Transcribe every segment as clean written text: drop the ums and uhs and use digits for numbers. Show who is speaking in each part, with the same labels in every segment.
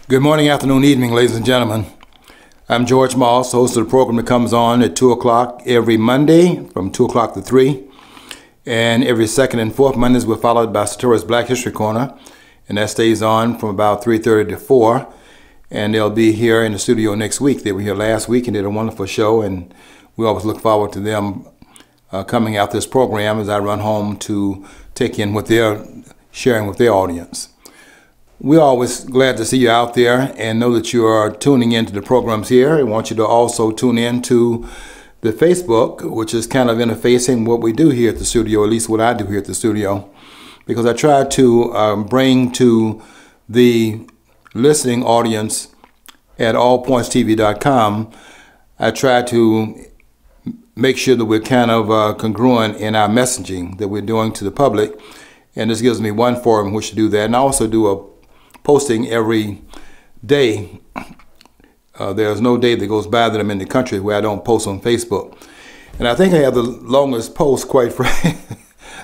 Speaker 1: Good morning, afternoon, evening, ladies and gentlemen. I'm George Moss, host of the program that comes on at 2 o'clock every Monday from 2 o'clock to 3. And every second and fourth Mondays we're followed by Satura's Black History Corner. And that stays on from about 3:30 to 4. And they'll be here in the studio next week. They were here last week and did a wonderful show. And we always look forward to them coming out this program as I run home to take in what they're sharing with their audience. We're always glad to see you out there and know that you are tuning into the programs here. I want you to also tune in to the Facebook, which is kind of interfacing what we do here at the studio, at least what I do here at the studio, because I try to bring to the listening audience at allpointstv.com, I try to make sure that we're kind of congruent in our messaging that we're doing to the public, and this gives me one forum in which to do that. And I also do a posting every day. There's no day that goes by that I'm in the country where I don't post on Facebook. And I think I have the longest post, quite frankly,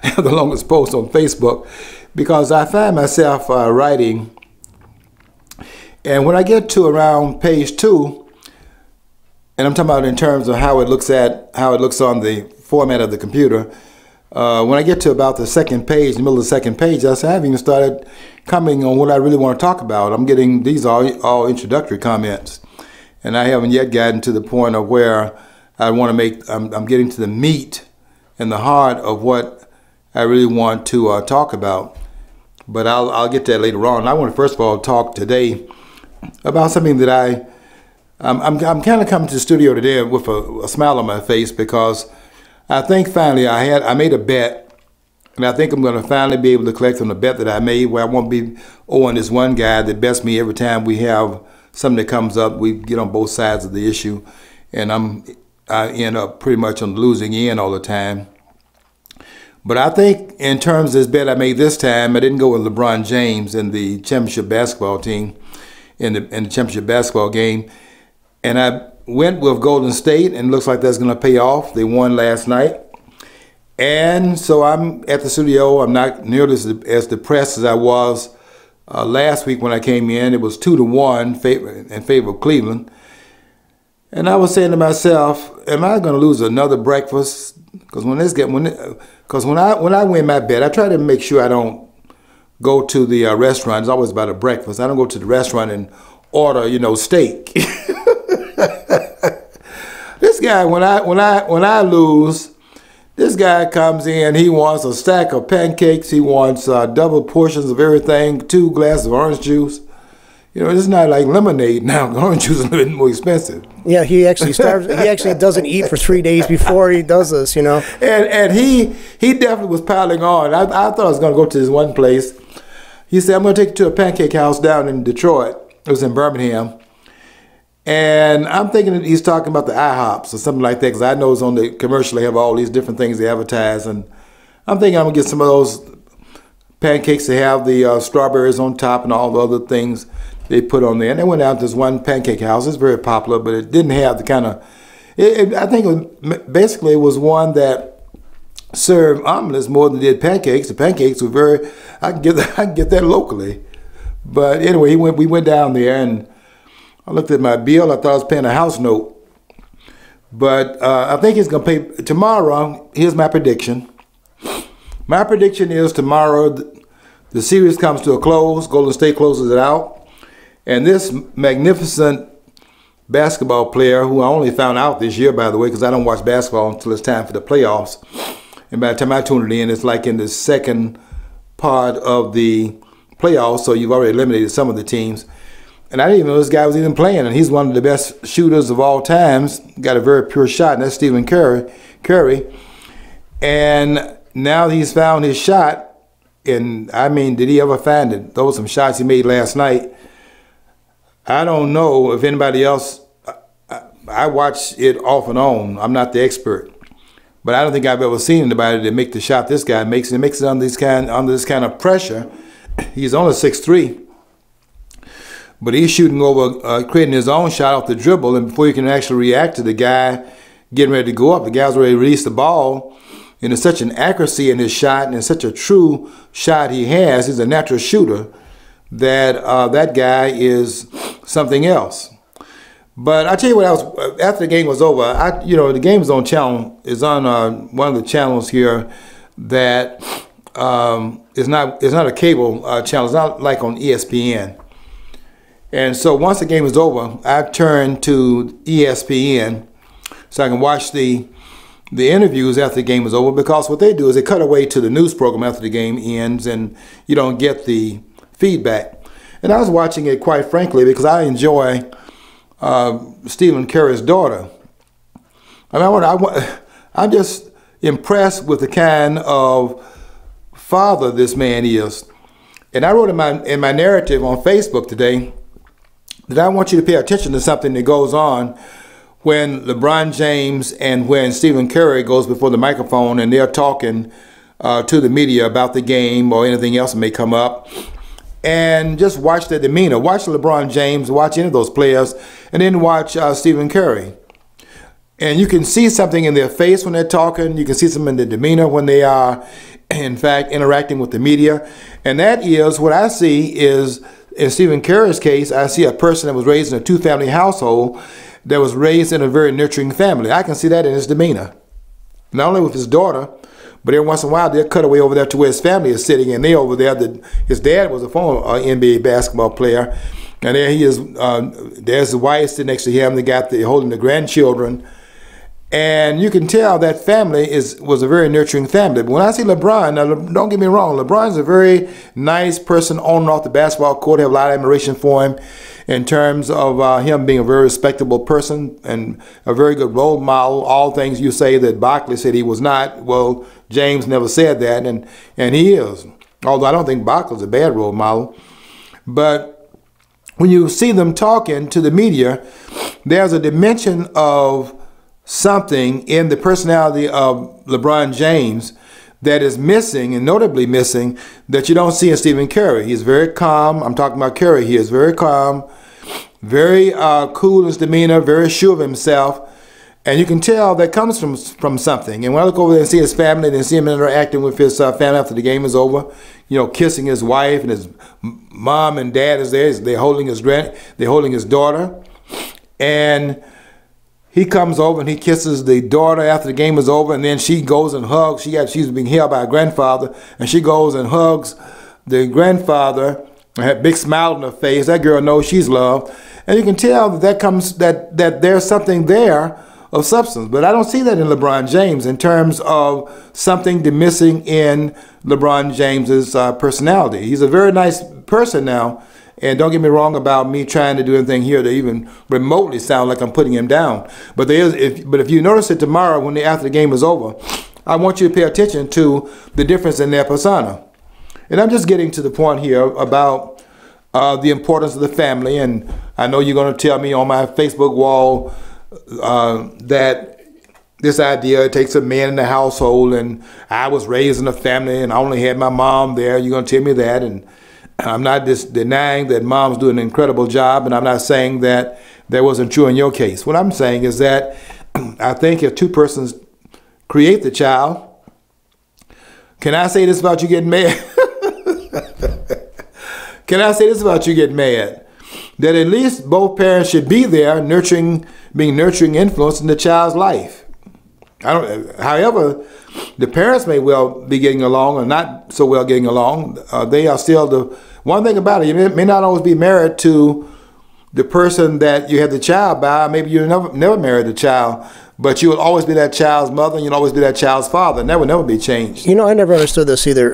Speaker 1: I have the longest post on Facebook because I find myself writing, and when I get to around page 2, and I'm talking about in terms of how it looks on the format of the computer, when I get to about the second page, the middle of the second page, I haven't even started commenting on what I really want to talk about. I'm getting, these are all introductory comments, and I haven't yet gotten to the point of where I want to make, I'm getting to the meat and the heart of what I really want to talk about. But I'll get to that later on. I want to first of all talk today about something that I'm kind of coming to the studio today with a smile on my face, because I think finally I made a bet, and I think I'm going to finally be able to collect on the bet that I made, where I won't be owing this one guy that bets me every time we have something that comes up. We get on both sides of the issue, and I end up pretty much on the losing end all the time. But I think in terms of this bet I made this time, I didn't go with LeBron James in the championship basketball team, in the championship basketball game, and I went with Golden State, and it looks like that's going to pay off. They won last night. And so I'm at the studio. I'm not nearly as depressed as I was last week when I came in. It was 2-1 in favor of Cleveland. And I was saying to myself, am I going to lose another breakfast? Because when I win my bet, I try to make sure I don't go to the restaurant. It's always about a breakfast. I don't go to the restaurant and order, steak. This guy, when I lose, this guy comes in, he wants a stack of pancakes, he wants double portions of everything, 2 glasses of orange juice. It's not like lemonade now. Orange juice is a little bit more expensive.
Speaker 2: Yeah, he actually starves. He actually doesn't eat for 3 days before he does this,
Speaker 1: And he definitely was piling on. I thought I was going to go to this one place. He said, I'm going to take you to a pancake house down in Detroit. It was in Birmingham. And I'm thinking that he's talking about the IHOPs or something like that, because I know it's on the commercial, they have all these different things they advertise. And I'm thinking I'm going to get some of those pancakes that have the strawberries on top and all the other things they put on there. And they went out to this one pancake house. It's very popular, but it didn't have the kind of, I think basically it was one that served omelets more than did pancakes. The pancakes were very, I can get that locally. But anyway, we went down there, and I looked at my bill. I thought I was paying a house note. But I think he's going to pay tomorrow. Here's my prediction. My prediction is tomorrow the series comes to a close. Golden State closes it out. And this magnificent basketball player, who I only found out this year, by the way, because I don't watch basketball until it's time for the playoffs. And by the time I tune it in, it's like in the second part of the playoffs, so you've already eliminated some of the teams. And I didn't even know this guy was even playing, and he's one of the best shooters of all times. Got a very pure shot, and that's Stephen Curry. And now he's found his shot, and I mean, did he ever find it? Those were some shots he made last night. I don't know if anybody else, I watch it off and on. I'm not the expert. But I don't think I've ever seen anybody that make the shot this guy makes. And he makes it under this kind of pressure. He's only 6'3". But he's shooting over, creating his own shot off the dribble, and before you can actually react to the guy getting ready to go up, the guy's already released the ball. And there's such an accuracy in his shot, and it's such a true shot he has. He's a natural shooter. that that guy is something else. But I tell you what, after the game was over, the game is on one of the channels here that is not a cable channel. It's not like on ESPN. And so once the game was over, I turned to ESPN so I can watch the interviews after the game was over, because what they do is they cut away to the news program after the game ends and you don't get the feedback. And I was watching it, quite frankly, because I enjoy Stephen Curry's daughter. I'm just impressed with the kind of father this man is. And I wrote in my narrative on Facebook today that I want you to pay attention to something that goes on when LeBron James and when Stephen Curry goes before the microphone and they're talking to the media about the game or anything else that may come up. And just watch their demeanor. Watch LeBron James, watch any of those players, and then watch Stephen Curry. And you can see something in their face when they're talking. You can see something in their demeanor when they are, in fact, interacting with the media. And that is what I see is, in Stephen Curry's case, I see a person that was raised in a two-family household that was raised in a very nurturing family. I can see that in his demeanor. Not only with his daughter, but every once in a while they'll cut away over there to where his family is sitting, and they over there. His dad was a former NBA basketball player, and there he is. There's his wife sitting next to him. They got holding the grandchildren, and you can tell that family was a very nurturing family. But when I see LeBron, now don't get me wrong, LeBron's a very nice person on and off the basketball court. I have a lot of admiration for him in terms of him being a very respectable person and a very good role model. All things you say that Barkley said he was not, well, James never said that, and he is. Although I don't think Barkley's a bad role model. But when you see them talking to the media, there's a dimension of something in the personality of LeBron James that is missing, and notably missing, that you don't see in Stephen Curry. He's very calm. I'm talking about Curry. He is very calm, very cool in his demeanor, very sure of himself. And you can tell that comes from something. And when I look over there and see his family and see him interacting with his family after the game is over, kissing his wife, and his mom and dad is there. They're holding his daughter. And he comes over and he kisses the daughter after the game is over, and then she goes and hugs. She's being held by her grandfather, and she goes and hugs the grandfather and had a big smile on her face. That girl knows she's loved. And you can tell that there's something there of substance. But I don't see that in LeBron James in terms of something missing in LeBron James's personality. He's a very nice person now. And don't get me wrong about me trying to do anything here to even remotely sound like I'm putting him down. But if you notice it tomorrow after the game is over, I want you to pay attention to the difference in their persona. And I'm just getting to the point here about the importance of the family. And I know you're going to tell me on my Facebook wall that this idea, it takes a man in the household, and I was raised in a family and I only had my mom there. You're going to tell me that, and I'm not just denying that mom's doing an incredible job, and I'm not saying that that wasn't true in your case. What I'm saying is that I think if two persons create the child, can I say this about you getting mad? Can I say this about you getting mad? That at least both parents should be there, being nurturing influence in the child's life. However, the parents may well be getting along or not so well getting along. They are still the one thing about it. You may not always be married to the person that you had the child by. Maybe you never married the child, but you will always be that child's mother, and you'll always be that child's father. And that will never be changed.
Speaker 2: I never understood this either.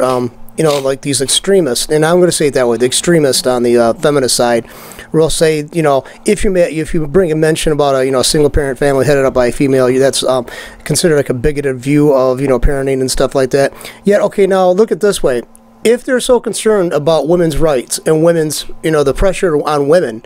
Speaker 2: Like these extremists, and I'm going to say it that way, the extremists on the feminist side will say, if you bring a mention about a single parent family headed up by a female, that's considered like a bigoted view of parenting and stuff like that. Yet, okay, now look at it this way. If they're so concerned about women's rights and women's, the pressure on women,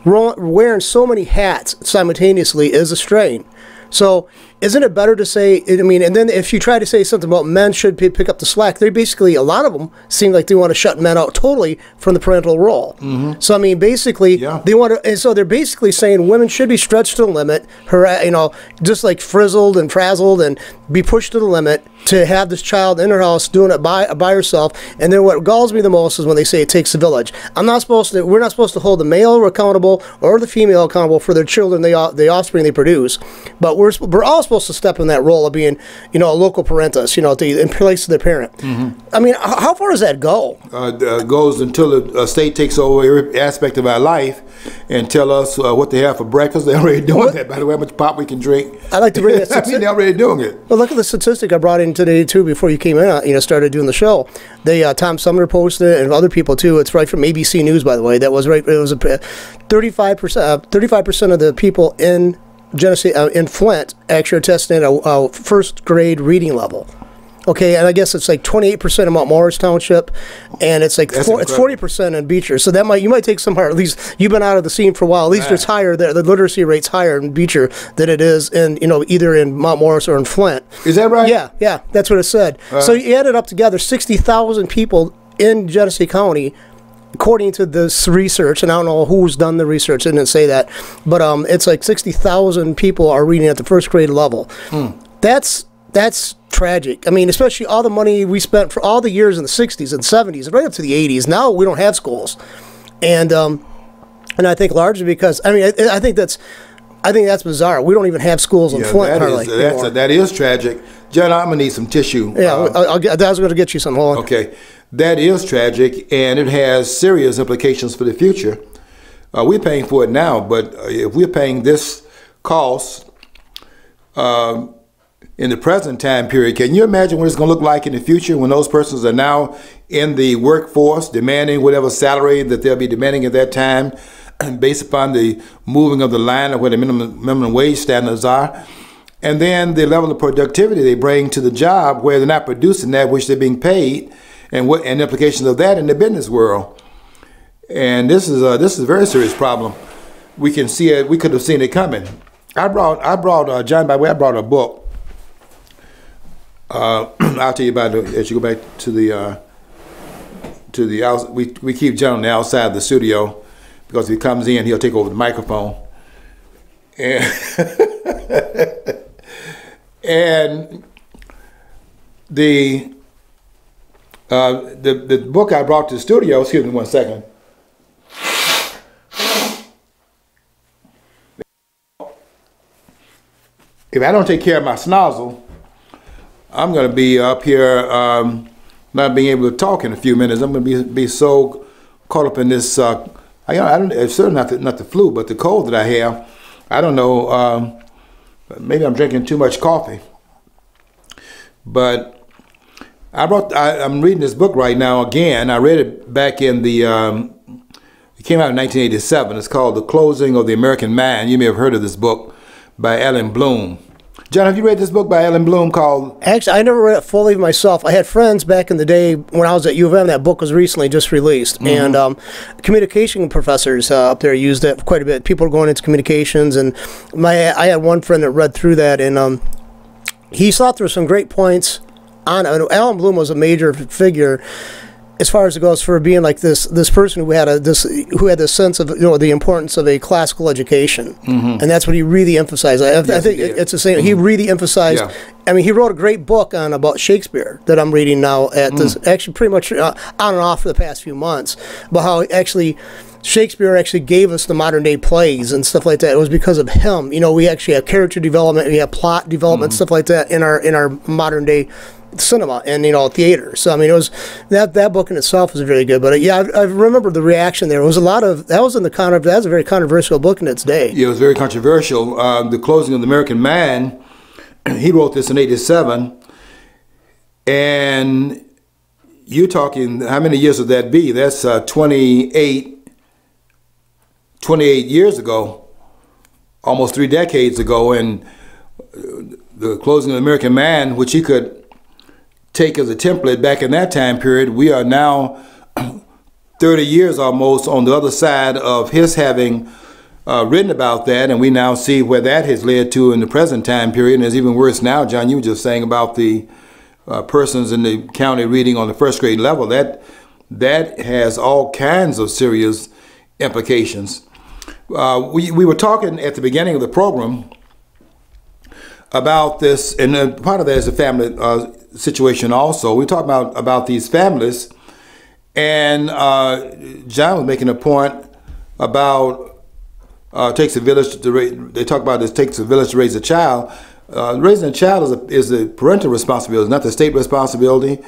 Speaker 2: wearing so many hats simultaneously is a strain. So isn't it better to say, I mean, and then if you try to say something about men should pick up the slack, they basically, a lot of them seem like they want to shut men out totally from the parental role. So, I mean, basically, they want to, and so they're basically saying women should be stretched to the limit, just like frizzled and frazzled and be pushed to the limit to have this child in her house doing it by herself. And then what galls me the most is when they say it takes a village. We're not supposed to hold the male accountable or the female accountable for their children, the offspring they produce. But we're all supposed to step in that role of being, a local parentis, in place of their parent. I mean, how far does that go?
Speaker 1: Goes until the state takes over every aspect of our life and tell us what they have for breakfast. They're already doing that, by the way, how much pop we can drink.
Speaker 2: I like to bring that statistic.
Speaker 1: They're already doing it.
Speaker 2: Well, look at the statistic I brought in today, too, before you came in, started doing the show. Tom Sumner posted it, and other people, too. It's right from ABC News, by the way. That was right. It was 35% of the people in Genesee, in Flint, actually are testing at a first grade reading level. Okay, and I guess it's like 28% in Mount Morris Township, and it's like it's 40% in Beecher. So you might take some higher. At least you've been out of the scene for a while. At least it's higher. The literacy rate's higher in Beecher than it is in either in Mount Morris or in Flint.
Speaker 1: Is that right?
Speaker 2: Yeah, that's what it said. So you added up together 60,000 people in Genesee County, according to this research, and I don't know who's done the research. It didn't say that, but it's like 60,000 people are reading at the first grade level. That's tragic. I mean, especially all the money we spent for all the years in the 60s and 70s and right up to the 80s. Now we don't have schools, and I think largely because I think that's bizarre. We don't even have schools in Flint hardly.
Speaker 1: That is tragic. John, I'm gonna need some tissue.
Speaker 2: Yeah, I was going to get you some. Hold on.
Speaker 1: Okay, that is tragic, and it has serious implications for the future. We're paying for it now, but if we're paying this cost in the present time period, can you imagine what it's going to look like in the future when those persons are now in the workforce demanding whatever salary that they'll be demanding at that time based upon the moving of the line of where the minimum wage standards are, and then the level of productivity they bring to the job where they're not producing that which they're being paid, and implications of that in the business world. And this is a very serious problem. We can see it. We could have seen it coming. I brought John, by the way, I brought a book. I'll tell you about it as you go back to the out. We keep John on the outside of the studio because if he comes in, he'll take over the microphone. And and the book I brought to the studio. Excuse me 1 second. If I don't take care of my snozzle, I'm going to be up here not being able to talk in a few minutes. I'm going to be so caught up in this. It's certainly not the flu, but the cold that I have. I don't know. Maybe I'm drinking too much coffee. But I'm reading this book right now again. I read it back in it came out in 1987. It's called The Closing of the American Man. You may have heard of this book by Alan Bloom. John, have you read this book by Alan Bloom called...
Speaker 2: Actually, I never read it fully myself. I had friends back in the day when I was at U of M. That book was recently just released. And communication professors up there used it quite a bit. People are going into communications. And I had one friend that read through that. And he thought there were some great points on it. Alan Bloom was a major figure as far as it goes for being like this person who had this sense of the importance of a classical education, and that's what he really emphasized. I think it's the same. He really emphasized. Yeah. I mean, he wrote a great book about Shakespeare that I'm reading now. Actually, pretty much on and off for the past few months, about how Shakespeare actually gave us the modern day plays and stuff like that. It was because of him. We actually have character development, we have plot development, stuff like that in our modern day cinema and theater. So I mean, it was that book in itself was really good. But I remember the reaction there. It was that was a very controversial book in its day.
Speaker 1: Yeah, it was very controversial. The Closing of the American Man. He wrote this in '87, and you're talking how many years would that be? That's 28 years ago, almost 3 decades ago, and the Closing of the American Man, which he could take as a template back in that time period. We are now 30 years almost on the other side of his having written about that, and we now see where that has led to in the present time period. And it's even worse now, John. You were just saying about the persons in the county reading on the first grade level. That has all kinds of serious implications. We were talking at the beginning of the program about this, and part of that is a family situation also. We talked about these families, and John was making a point about takes a village to raise. They talk about this takes a village to raise a child. Raising a child is a parental responsibility, not the state responsibility.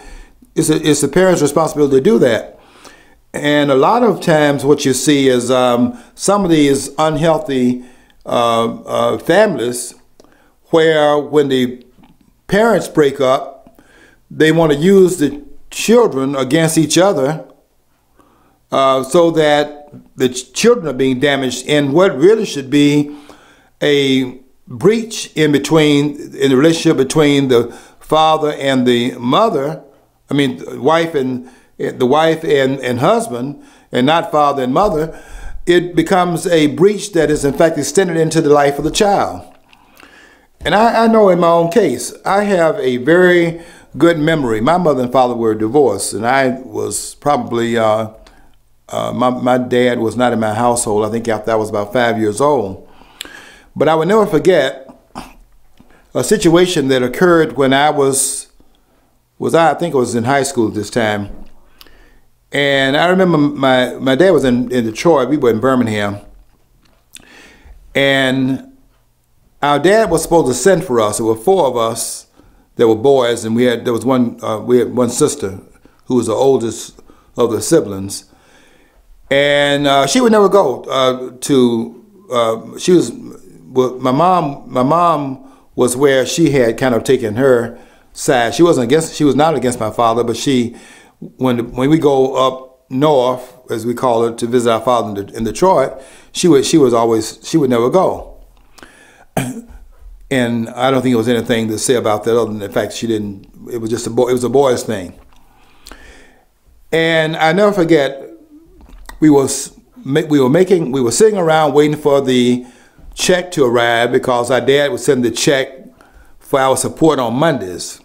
Speaker 1: It's the parent's responsibility to do that. And a lot of times what you see is some of these unhealthy families where when the parents break up, they want to use the children against each other so that the children are being damaged in what really should be a breach in the relationship between the father and the mother. I mean, the wife and husband, and not father and mother. It becomes a breach that is in fact extended into the life of the child. And I know in my own case, I have a very good memory. My mother and father were divorced, and I was probably, my dad was not in my household, I think after I was about 5 years old. But I will never forget a situation that occurred when I think I was in high school at this time. And I remember my dad was in Detroit, we were in Birmingham. And our dad was supposed to send for us. There were 4 of us that were boys, and we had one sister who was the oldest of the siblings. And she would never go my mom was where she had kind of taken her side. She was not against my father, but when we go up north, as we call it, to visit our father in Detroit, she would never go. And I don't think there was anything to say about that other than the fact she didn't. It was just it was a boy's thing. And I never forget, we were sitting around waiting for the check to arrive because our dad would send the check for our support on Mondays.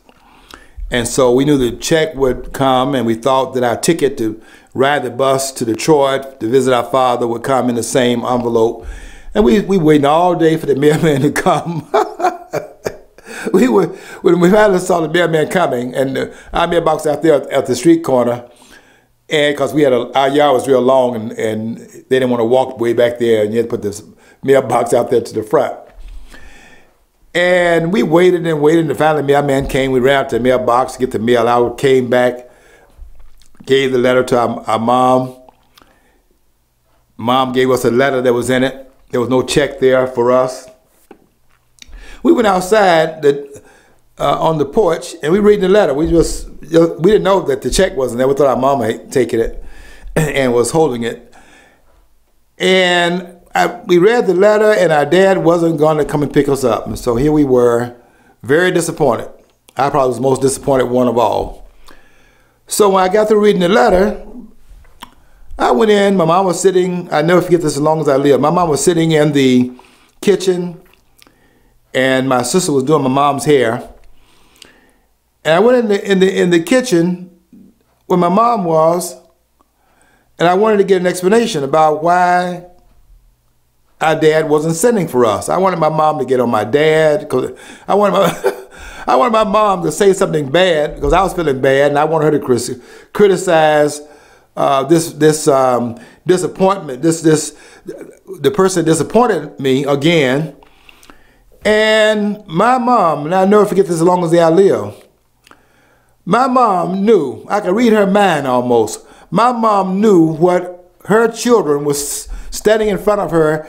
Speaker 1: And so we knew the check would come, and we thought that our ticket to ride the bus to Detroit to visit our father would come in the same envelope. And we waited all day for the mailman to come. When we finally saw the mailman coming, and our mailbox out there at the street corner, and because our yard was real long, and they didn't want to walk way back there, and you had to put this mailbox out there to the front. And we waited and waited, and finally the mailman came. We ran out to the mailbox to get the mail out, came back, gave the letter to our mom. Mom gave us a letter that was in it. There was no check there for us. We went outside on the porch, and we read the letter. We didn't know that the check wasn't there. We thought our mom had taken it and was holding it. And we read the letter, and our dad wasn't going to come and pick us up. And so here we were, very disappointed. I probably was the most disappointed one of all. So when I got through reading the letter, I went in. My mom was sitting. I never forget this as long as I live. My mom was sitting in the kitchen, and my sister was doing my mom's hair. And I went in the kitchen where my mom was, and I wanted to get an explanation about why our dad wasn't sending for us. I wanted my mom to get on my dad, because I wanted my mom to say something bad, because I was feeling bad, and I wanted her to criticize this disappointment. The person disappointed me again. And my mom, and I'll never forget this as long as I live. My mom knew, I could read her mind almost. My mom knew what her children was standing in front of her,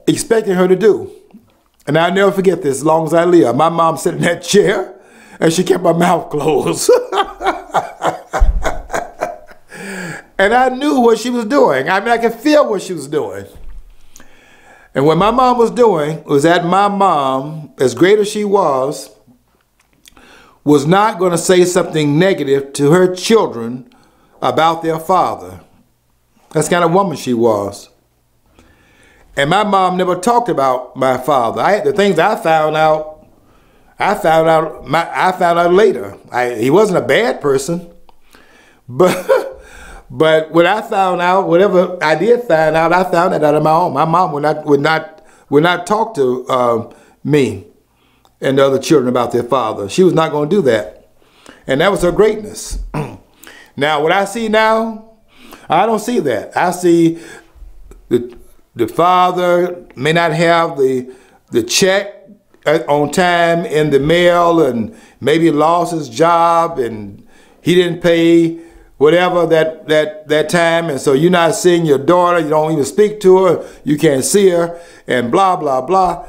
Speaker 1: expecting her to do. And I'll never forget this as long as I live. My mom sat in that chair, and she kept her mouth closed. And I knew what she was doing. I mean, I could feel what she was doing. And what my mom was doing was that my mom, as great as she was not going to say something negative to her children about their father. That's the kind of woman she was. And my mom never talked about my father. The things I found out later. He wasn't a bad person, but when I found out, whatever I did find out, I found it out on my own. My mom would not talk to me and the other children about their father. She was not going to do that, and that was her greatness. Now, what I see now, I don't see that. I see the father may not have the check on time in the mail, and maybe lost his job and he didn't pay whatever that time, and so you're not seeing your daughter, you don't even speak to her, you can't see her, and blah blah blah,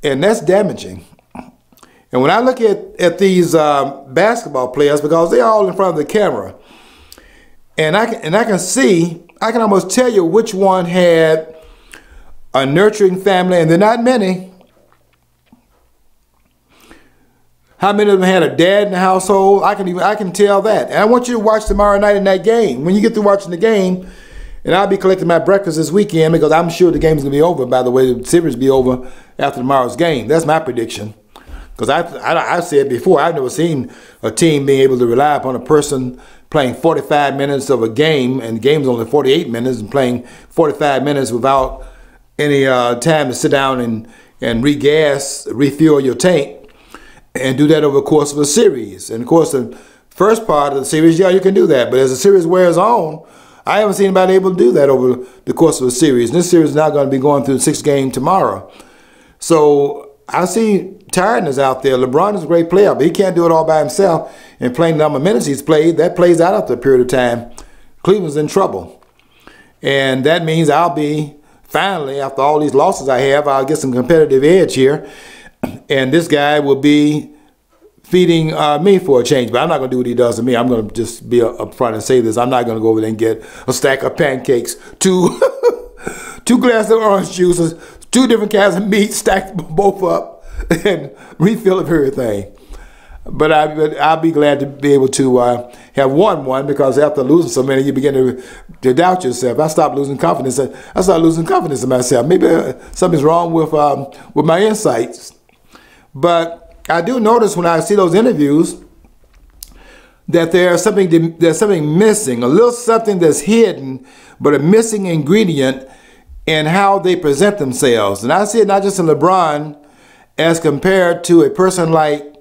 Speaker 1: and that's damaging. And when I look at these basketball players, because they're all in front of the camera, and I can almost tell you which one had a nurturing family, and they're not many. How many of them had a dad in the household? I can tell that. And I want you to watch tomorrow night in that game. When you get through watching the game, and I'll be collecting my breakfast this weekend, because I'm sure the game's gonna be over. By the way, the series will be over after tomorrow's game. That's my prediction. Because I said before, I've never seen a team being able to rely upon a person playing 45 minutes of a game, and the game's only 48 minutes, and playing 45 minutes without any time to sit down and refuel your tank, and do that over the course of a series. And of course, the first part of the series, yeah, you can do that. But as the series wears on, I haven't seen anybody able to do that over the course of a series. And this series is not going to be going through the 6th game tomorrow. So I see tiredness out there. LeBron is a great player, but he can't do it all by himself. And playing the number of minutes he's played, that plays out after a period of time. Cleveland's in trouble. And that means I'll be, finally, after all these losses I have, I'll get some competitive edge here. And this guy will be feeding me for a change. But I'm not going to do what he does to me. I'm going to just be up front and say this. I'm not going to go over there and get a stack of pancakes, two glasses of orange juices, 2 different kinds of meat, stacked both up, and refill of everything. But I'll be glad to be able to have won one, because after losing so many, you begin to doubt yourself. I stopped losing confidence. I started losing confidence in myself. Maybe something's wrong with my insights. But I do notice when I see those interviews that there's something missing, a little something that's hidden, but a missing ingredient in how they present themselves. And I see it not just in LeBron as compared to a person like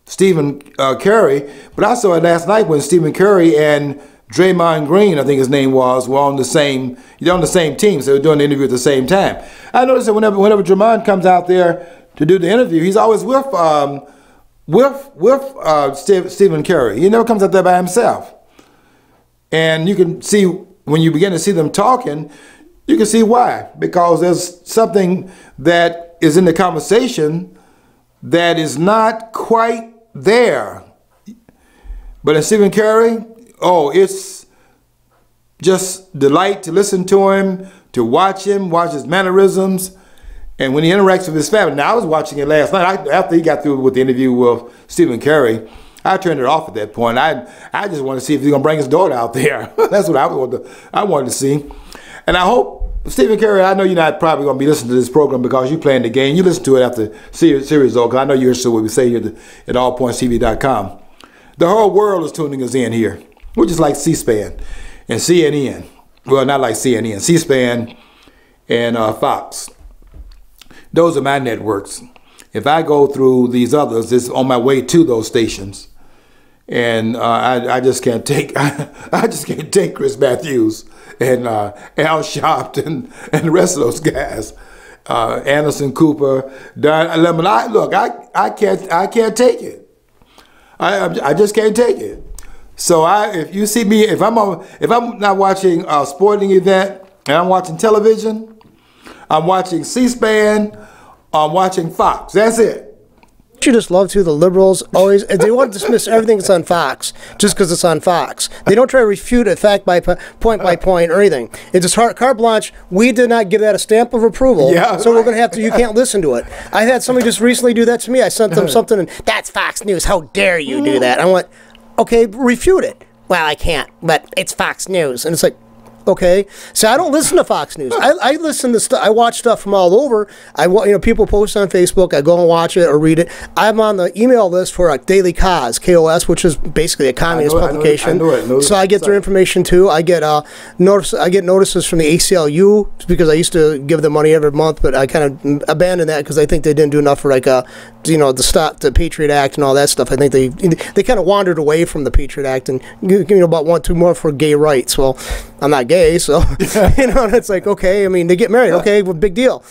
Speaker 1: Stephen Curry, but I saw it last night when Stephen Curry and Draymond Green, I think his name was, were on the same team, so they were doing the interview at the same time. I noticed that whenever Draymond comes out there to do the interview, he's always with Stephen Curry. He never comes out there by himself. And you can see, when you begin to see them talking, you can see why. Because there's something that is in the conversation that is not quite there. But in Stephen Curry, oh, it's just delight to listen to him, to watch him, watch his mannerisms, and when he interacts with his family. Now, I was watching it last night. After he got through with the interview with Stephen Curry, I turned it off at that point. I just wanted to see if he's going to bring his daughter out there. That's what I wanted to see. And I hope, Stephen Curry, I know you're not probably going to be listening to this program because you're playing the game. You listen to it after series though, because I know you're interested in what we say here at allpointstv.com. The whole world is tuning us in here. We're just like C-SPAN and CNN. Well, not like CNN, C-SPAN and Fox. Those are my networks. If I go through these others, it's on my way to those stations. And I just can't take I just can't take Chris Matthews and Al Sharpton and the rest of those guys. Anderson Cooper, Don Lemon. Look, I can't take it. I just can't take it. So if you see me, if I'm not watching a sporting event and I'm watching television, I'm watching C-SPAN, I'm watching Fox. That's it.
Speaker 2: You just love to the liberals always they want to dismiss everything that's on Fox just because it's on Fox. They don't try to refute it fact by point by point or anything. It's just carte blanche. We did not give that a stamp of approval, so we're going to have to. You can't listen to it. I had somebody just recently do that to me. I sent them something, and that's Fox News. How dare you do that? I went, okay, refute it. Well, I can't, but it's Fox News, and it's like, Okay, so I don't listen to Fox News. I listen to stuff. I watch stuff from all over. People post on Facebook. I go and watch it or read it. I'm on the email list for Daily KOS, which is basically a communist publication. I know it. So I get their information too. I get notices from the ACLU because I used to give them money every month, but I kind of abandoned that because I think they didn't do enough for the Patriot Act and all that stuff. I think they kind of wandered away from the Patriot Act and about 1-2 more for gay rights. Well, I'm not gay, so and it's like, okay, I mean, they get married, okay, well, big deal.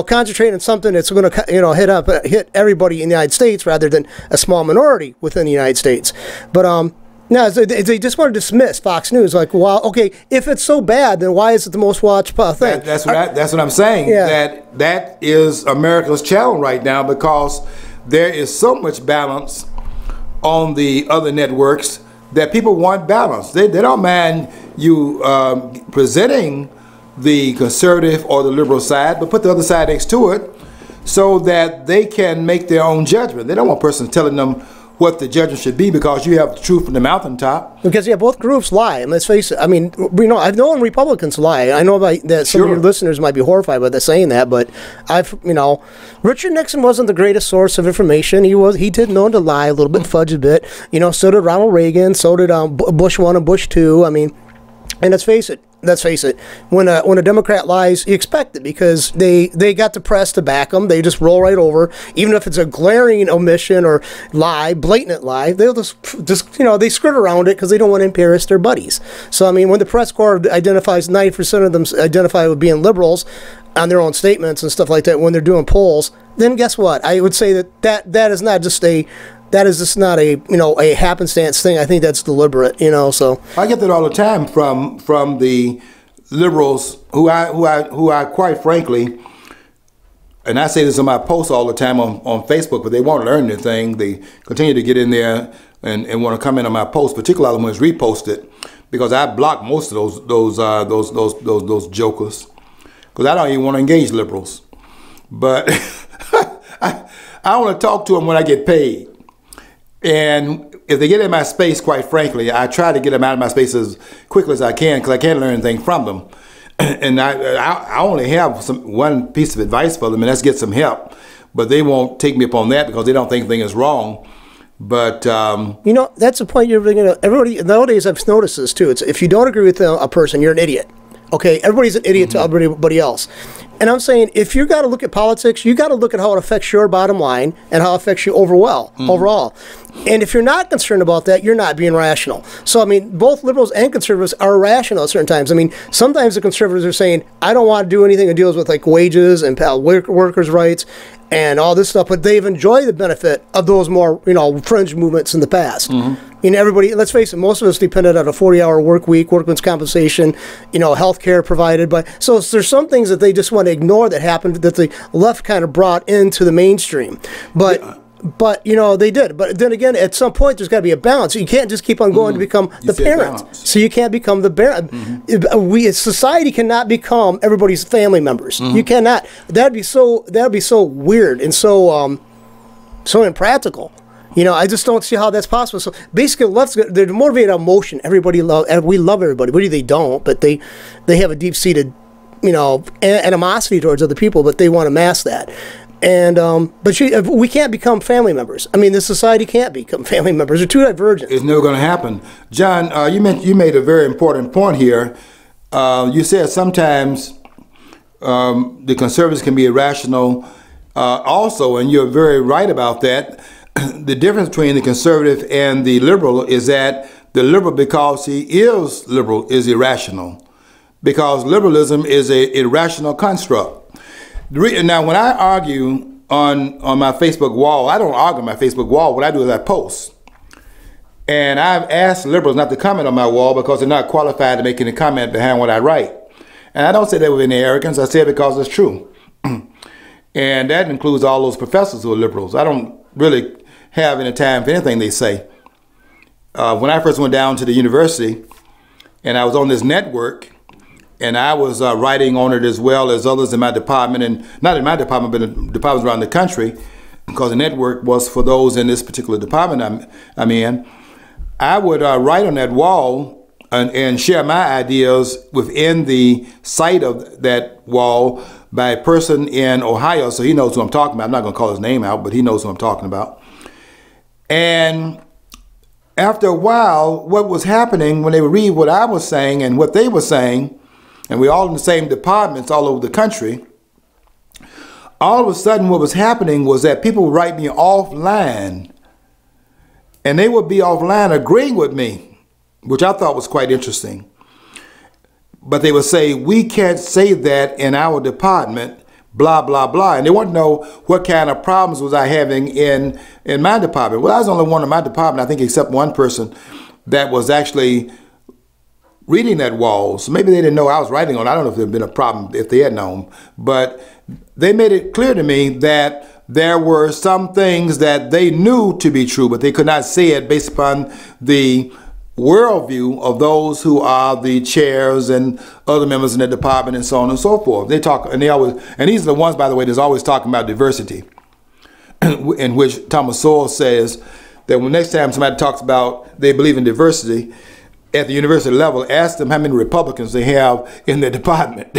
Speaker 2: Concentrate on something that's going to hit everybody in the United States rather than a small minority within the United States. But no, they just want to dismiss Fox News. Like, well, okay, if it's so bad, then why is it the most watched thing?
Speaker 1: That's what I'm saying. Yeah. That is America's challenge right now, because there is so much balance on the other networks that people want balance. They don't mind you presenting the conservative or the liberal side, but put the other side next to it so that they can make their own judgment. They don't want persons telling them what the judgment should be, because you have the truth from the mountaintop. Because
Speaker 2: both groups lie, and let's face it. I mean, I've known Republicans lie. I know that some of your listeners might be horrified by saying that, but Richard Nixon wasn't the greatest source of information. He did know to lie a little bit, fudge a bit. So did Ronald Reagan. So did Bush 1 and Bush 2. I mean, and let's face it, when a Democrat lies, you expect it, because they got the press to back them. They just roll right over, even if it's a glaring omission or lie, blatant lie. They'll just they skirt around it because they don't want to embarrass their buddies. So I mean, when the press corps identifies 90% of them identify with being liberals on their own statements and stuff like that when they're doing polls, then guess what? I would say that is not just a a happenstance thing. I think that's deliberate, so.
Speaker 1: I get that all the time from the liberals who I quite frankly, and I say this in my posts all the time on Facebook, but they won't learn anything. They continue to get in there and want to comment on my posts, particularly when it's reposted, because I block most of those jokers, because I don't even want to engage liberals. But I want to talk to them when I get paid. And if they get in my space, quite frankly, I try to get them out of my space as quickly as I can, because I can't learn anything from them. And I only have one piece of advice for them, and that's get some help. But they won't take me up on that because they don't think anything is wrong. But
Speaker 2: that's the point you're bringing up. Everybody nowadays, I've noticed this too. It's if you don't agree with a person, you're an idiot. Okay, everybody's an idiot to everybody else. And I'm saying, if you got to look at politics, you got to look at how it affects your bottom line and how it affects you overall. And if you're not concerned about that, you're not being rational. So, I mean, both liberals and conservatives are rational at certain times. I mean, sometimes the conservatives are saying, I don't want to do anything that deals with like wages and workers' rights and all this stuff, but they've enjoyed the benefit of those more, fringe movements in the past. Everybody, let's face it, most of us depended on a 40-hour work week, workman's compensation, health care provided by. So there's some things that they just want to ignore that happened that the left kind of brought into the mainstream. But they did. But then again, at some point, there's got to be a balance. You can't just keep on going to become the parent. Balance. So you can't become the parent. Society cannot become everybody's family members. You cannot. That'd be so weird and so impractical. I just don't see how that's possible. So basically, they're motivated on emotion. We love everybody. But they don't. But they have a deep-seated, animosity towards other people. But they want to mask that. And we can't become family members. I mean, the society can't become family members. They're too divergent.
Speaker 1: It's never going to happen. John, you made a very important point here. You said sometimes the conservatives can be irrational also, and you're very right about that. The difference between the conservative and the liberal is that the liberal, because he is liberal, is irrational. Because liberalism is an irrational construct. Now, when I argue on my Facebook wall, I don't argue on my Facebook wall. What I do is I post. And I've asked liberals not to comment on my wall because they're not qualified to make any comment behind what I write. And I don't say that with any arrogance. I say it because it's true. And that includes all those professors who are liberals. I don't really have any time for anything they say. When I first went down to the university and I was on this network, and I was writing on it as well as others in my department, and not in my department, but in departments around the country, because the network was for those in this particular department I'm in. I would write on that wall and share my ideas within the site of that wall by a person in Ohio, so he knows who I'm talking about. I'm not going to call his name out, but he knows who I'm talking about. And after a while, what was happening when they would read what I was saying and what they were saying, and we're all in the same departments all over the country, all of a sudden what was happening was that people would write me offline, and they would be offline agreeing with me, which I thought was quite interesting. But they would say, we can't say that in our department, blah, blah, blah. And they want to know what kind of problems was I having in my department. Well, I was the only one in my department, I think, except one person that was actually reading that wall. So maybe they didn't know I was writing on it. I don't know if there had been a problem if they had known. But they made it clear to me that there were some things that they knew to be true, but they could not say it based upon the worldview of those who are the chairs and other members in the department and so on and so forth. They talk, and these are the ones, by the way, that's always talking about diversity, in which Thomas Sowell says that when next time somebody talks about they believe in diversity at the university level, ask them how many Republicans they have in their department.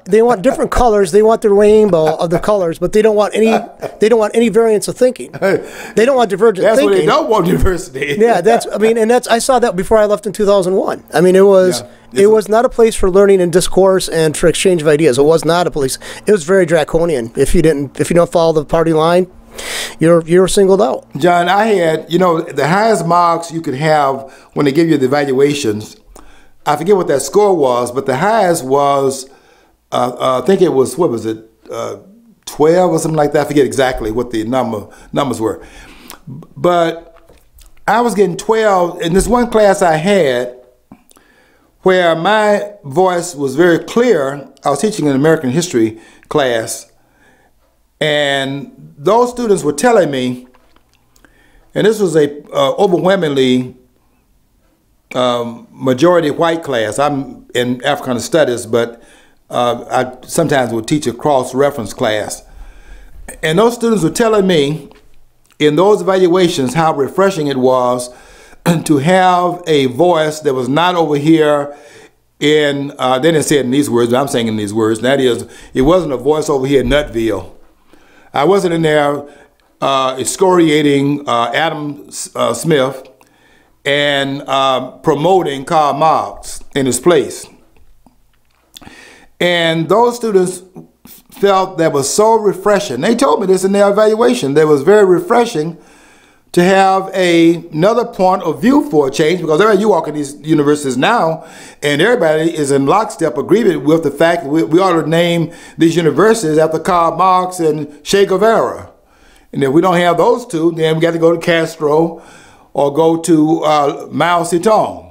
Speaker 2: They want different colors. They want the rainbow of the colors, but they don't want any. They don't want any variance of thinking. They don't want divergent thinking.
Speaker 1: That's what they don't want, diversity.
Speaker 2: Yeah, I saw that before I left in 2001. I mean, it was not a place for learning and discourse and for exchange of ideas. It was not a place. It was very draconian. If you don't follow the party line, you're singled out.
Speaker 1: John, I had, the highest marks you could have when they give you the evaluations. I forget what that score was, but the highest was, I think it was, 12 or something like that. I forget exactly what the numbers were. But I was getting 12 in this one class I had where my voice was very clear. I was teaching an American history class, and those students were telling me, and this was a overwhelmingly majority white class. I'm in Africana Studies, but I sometimes would teach a cross-reference class. And those students were telling me in those evaluations how refreshing it was to have a voice that was not over here in, they didn't say it in these words, but I'm saying in these words, and that is, it wasn't a voice over here in Nutville. I wasn't in there excoriating Adam Smith and promoting Karl Marx in his place. And those students felt that was so refreshing. They told me this in their evaluation. That was very refreshing to have another point of view for a change, because you walk in these universities now and everybody is in lockstep agreement with the fact that we ought to name these universities after Karl Marx and Che Guevara. And if we don't have those two, then we got to go to Castro or go to Mao Zedong.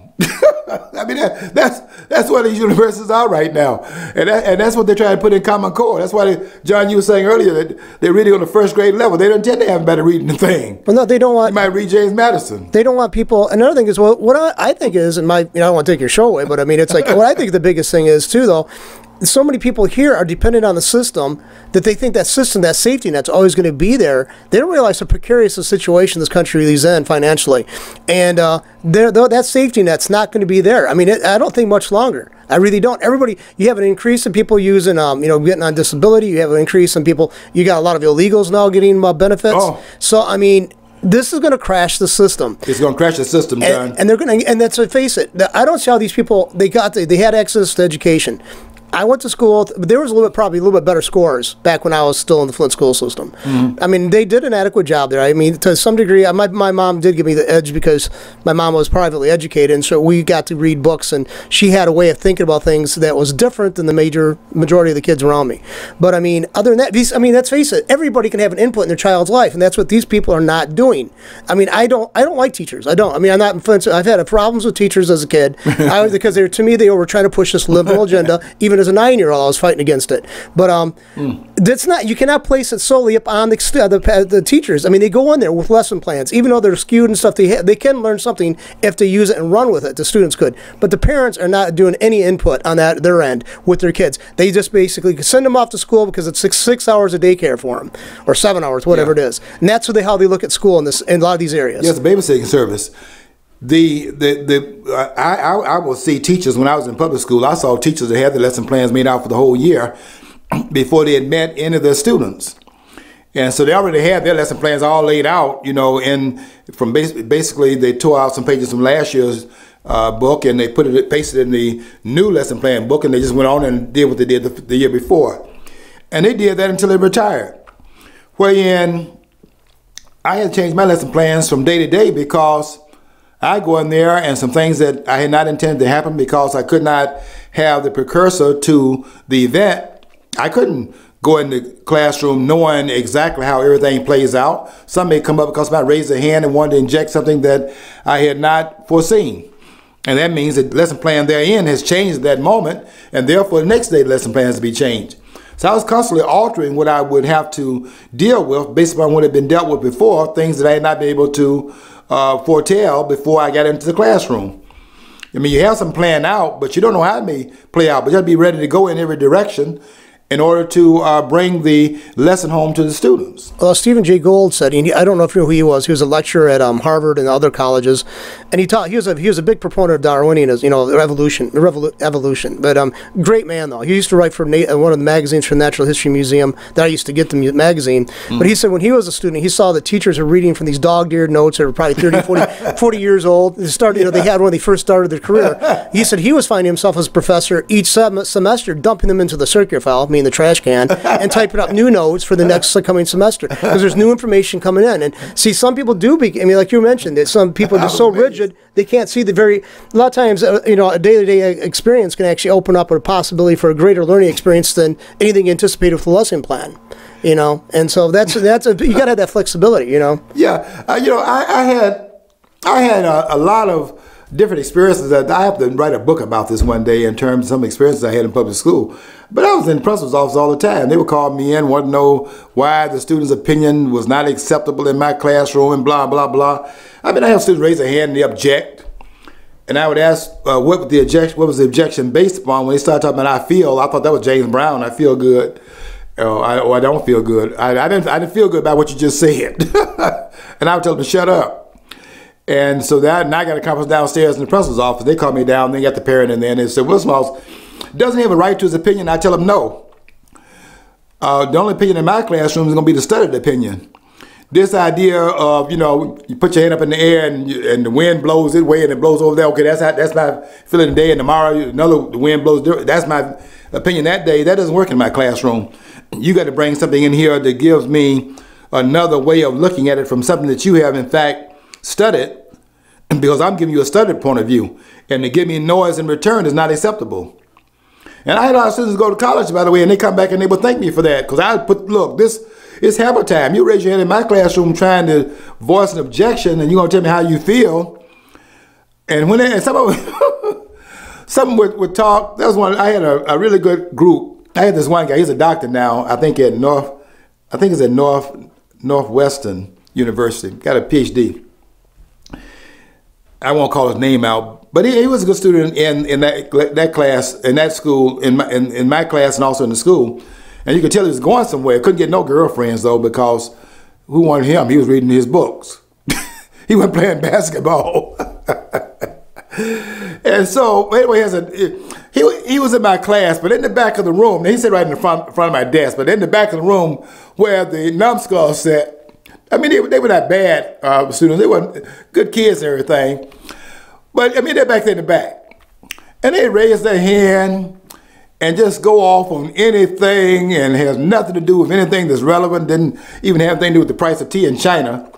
Speaker 1: I mean, that's what these universities are right now, and that's what they're trying to put in Common Core. That's why John, you were saying earlier that they're reading on the first grade level. They don't tend to have better reading the thing.
Speaker 2: Well, no, they don't want.
Speaker 1: You might read James Madison.
Speaker 2: They don't want people. Another thing is, well, what I think is, and I don't want to take your show away, but I mean, it's like what I think the biggest thing is too, though. So many people here are dependent on the system that they think that system, that safety net's always going to be there. They don't realize how precarious the situation this country is in financially. And that safety net's not going to be there. I mean, I don't think much longer. I really don't. Everybody, you have an increase in people using, getting on disability. You have an increase in people. You got a lot of illegals now getting benefits. Oh. So, I mean, this is going to crash the system. It's going to crash the system, John. And they're going to, and let's face it, I don't see how these people, they had access to education. I went to school, but there was probably a little bit better scores back when I was still in the Flint school system. Mm-hmm. I mean, they did an adequate job there. I mean, to some degree, my mom did give me the edge because my mom was privately educated, and so we got to read books, and she had a way of thinking about things that was different than the majority of the kids around me. But I mean, other than that, let's face it, everybody can have an input in their child's life, and that's what these people are not doing. I mean, I don't like teachers. I don't. I mean, I'm not influenced. I've had problems with teachers as a kid because to me they were trying to push this liberal agenda. Even as a 9-year-old, I was fighting against it. But that's not. You cannot place it solely upon the teachers. I mean, they go in there with lesson plans, even though they're skewed and stuff. They can learn something if they use it and run with it. The students could, but the parents are not doing any input on their end with their kids. They just basically send them off to school because it's six hours of daycare for them, or 7 hours, whatever it is. And that's how they look at school in a lot of these areas.
Speaker 1: Yes, a babysitting service. I will see teachers when I was in public school. I saw teachers that had the lesson plans made out for the whole year before they had met any of their students. And so they already had their lesson plans all laid out, you know, and from basically they tore out some pages from last year's book and they pasted it in the new lesson plan book, and they just went on and did what they did the year before. And they did that until they retired. Wherein I had to change my lesson plans from day to day because I go in there and some things that I had not intended to happen because I could not have the precursor to the event. I couldn't go in the classroom knowing exactly how everything plays out. Some may come up because somebody raised their hand and wanted to inject something that I had not foreseen. And that means that the lesson plan therein has changed at that moment, and therefore the next day the lesson plan has to be changed. So I was constantly altering what I would have to deal with based upon what had been dealt with before, things that I had not been able to foretell before I got into the classroom. I mean, you have some plan out, but you don't know how it may play out, but you have to be ready to go in every direction in order to bring the lesson home to the students.
Speaker 2: Well, Stephen Jay Gould said, and I don't know if you know who he was. He was a lecturer at Harvard and other colleges, and he taught. He was a big proponent of Darwinianism, you know, evolution. But great man though. He used to write for one of the magazines for the Natural History Museum that I used to get the magazine. But he said when he was a student, he saw that teachers were reading from these dog-eared notes that were probably 30, 40 years old. They started, you know, they had when they first started their career. He said he was finding himself as a professor each semester dumping them into the circular file, the trash can, and typing up new notes for the next coming semester because there's new information coming in. And see, some people do, like you mentioned, that some people are just so rigid they can't see a lot of times, you know, a day-to-day experience can actually open up a possibility for a greater learning experience than anything anticipated with the lesson plan. You know, and so that's you got to have that flexibility. You know.
Speaker 1: Yeah, you know, I had a lot of different experiences. That I have to write a book about this one day in terms of some experiences I had in public school. But I was in the principal's office all the time. They would call me in, want to know why the student's opinion was not acceptable in my classroom and blah, blah, blah. I mean, I have students raise their hand and they object. And I would ask what was the objection based upon. When they started talking about I feel, I thought that was James Brown, I feel good. Or I don't feel good. I didn't feel good about what you just said. And I would tell them to shut up. And so and I got a conference downstairs in the principal's office. They called me down, they got the parent in there, and they said, Will Smalls, doesn't he have a right to his opinion? I tell him no. The only opinion in my classroom is going to be the studied opinion. This idea of, you know, you put your hand up in the air and the wind blows this way and it blows over there. Okay, that's my feeling today, and tomorrow the wind blows different. That's my opinion that day. That doesn't work in my classroom. You got to bring something in here that gives me another way of looking at it from something that you have in fact studied, because I'm giving you a studied point of view, and to give me noise in return is not acceptable. And I had a lot of students go to college, by the way, and they come back and they would thank me for that, because I put, look, this is hammer time. You raise your hand in my classroom trying to voice an objection, and you're going to tell me how you feel. And when some would talk. That was I had a really good group. I had this one guy. He's a doctor now. I think it's at Northwestern University. Got a PhD. I won't call his name out, but he was a good student in that class, in that school, in my class, and also in the school. And you could tell he was going somewhere. Couldn't get no girlfriends though, because who wanted him? He was reading his books. He wasn't playing basketball. And so anyway, he was in my class, but in the back of the room, he sat right in the front of my desk, but in the back of the room where the numbskulls sat, I mean, they were not bad students. They weren't good kids and everything. But, I mean, they're back there in the back. And they raise their hand and just go off on anything and has nothing to do with anything that's relevant, didn't even have anything to do with the price of tea in China.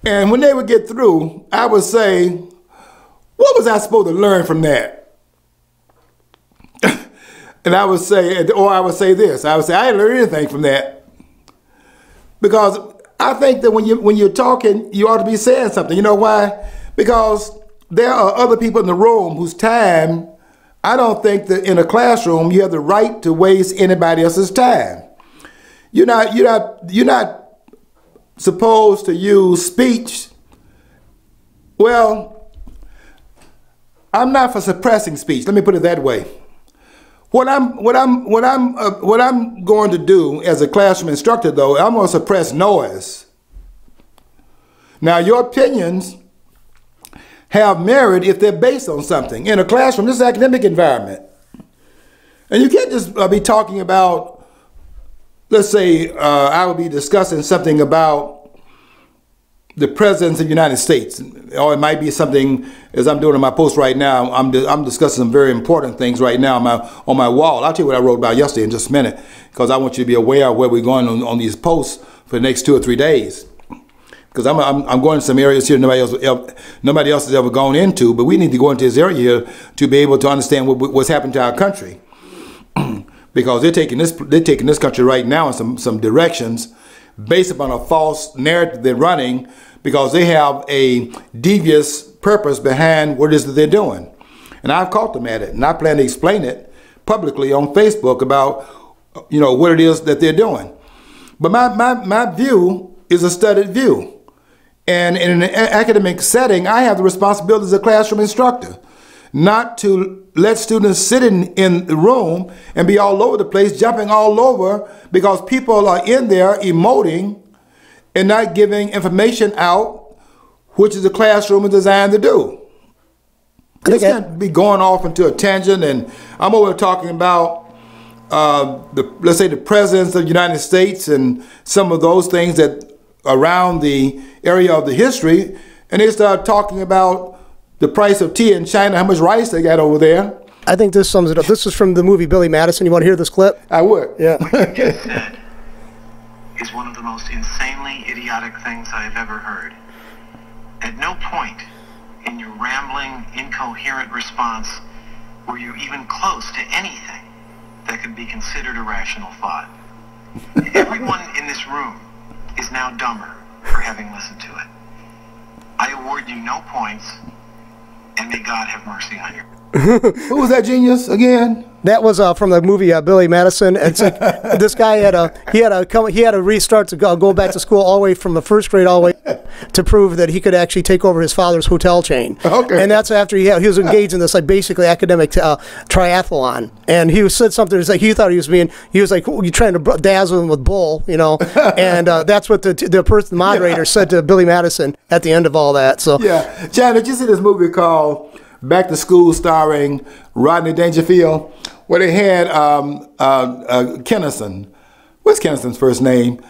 Speaker 1: And when they would get through, I would say, what was I supposed to learn from that? And I would say, or I would say this, I would say, I didn't learn anything from that. Because I think that when you're talking, you ought to be saying something. You know why? Because there are other people in the room whose time, I don't think that in a classroom you have the right to waste anybody else's time. You're not supposed to use speech. Well, I'm not for suppressing speech. Let me put it that way. What I'm going to do as a classroom instructor, though, I'm going to suppress noise. Now, your opinions have merit if they're based on something. In a classroom, this is an academic environment. And you can't just be talking about, let's say, I would be discussing something about the President of the United States, or it might be something, as I'm doing in my post right now, I'm discussing some very important things right now on my wall. I'll tell you what I wrote about yesterday in just a minute, because I want you to be aware of where we're going on these posts for the next 2 or 3 days. Because I'm going to some areas here nobody else has ever gone into, but we need to go into this area here to be able to understand what's happened to our country. Because they're taking this country right now in some directions based upon a false narrative they're running, because they have a devious purpose behind what it is that they're doing. And I've caught them at it, and I plan to explain it publicly on Facebook about, you know, what it is that they're doing. But my view is a studied view. And in an academic setting, I have the responsibility as a classroom instructor not to let students sit in the room and be all over the place, jumping all over, because people are in there emoting and not giving information out, which is the classroom is designed to do. This can't be going off into a tangent, and I'm over talking about let's say the presidents of the United States and some of those things that around the area of the history, and they start talking about the price of tea in China, how much rice they got over there.
Speaker 2: I think this sums it up. This is from the movie Billy Madison. You want to hear this clip?
Speaker 1: I would.
Speaker 2: Yeah.
Speaker 3: What you just said is one of the most insanely idiotic things I have ever heard. At no point in your rambling, incoherent response were you even close to anything that could be considered a rational thought. Everyone in this room is now dumber for having listened to it. I award you no points, and may God have mercy on you.
Speaker 1: Who was that genius again?
Speaker 2: That was from the movie Billy Madison. It's like, this guy had to restart to go back to school all the way from the first grade all the way to prove that he could actually take over his father's hotel chain.
Speaker 1: Okay.
Speaker 2: And that's after he was engaged in this like basically academic triathlon. And he said something. It's like he thought he was like you trying to dazzle him with bull, you know. And that's what the moderator said to Billy Madison at the end of all that. So
Speaker 1: yeah, John, did you see this movie called Back to School starring Rodney Dangerfield, where they had Kennison. What's Kennison's first name?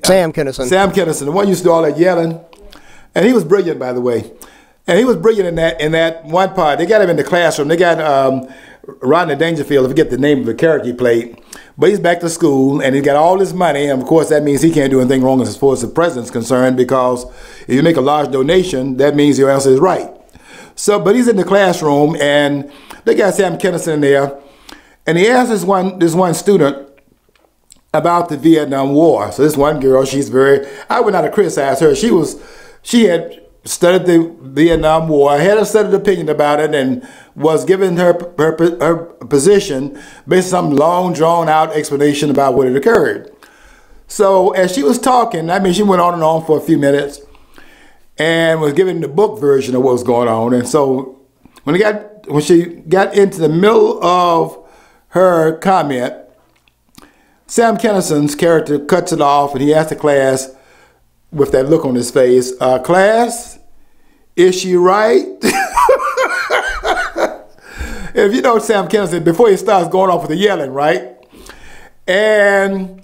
Speaker 2: Sam Kennison.
Speaker 1: Sam Kennison, the one who used to do all that yelling. And he was brilliant, by the way. And he was brilliant in that one part. They got him in the classroom. They got Rodney Dangerfield, I forget the name of the character he played. But he's back to school, and he got all his money. And, of course, that means he can't do anything wrong as far as the president's concerned, because if you make a large donation, that means your answer is right. So, but he's in the classroom, and they got Sam Kennison in there, and he asked this one student about the Vietnam War. So this one girl, I would not have criticized her. She had studied the Vietnam War, had a studied opinion about it, and was giving her position based on some long, drawn-out explanation about what had occurred. So as she was talking, I mean, she went on and on for a few minutes, and was giving the book version of what was going on. And so when she got into the middle of her comment, Sam Kennison's character cuts it off, and he asked the class with that look on his face, class, is she right? If you know Sam Kennison, before he starts going off with the yelling, right? And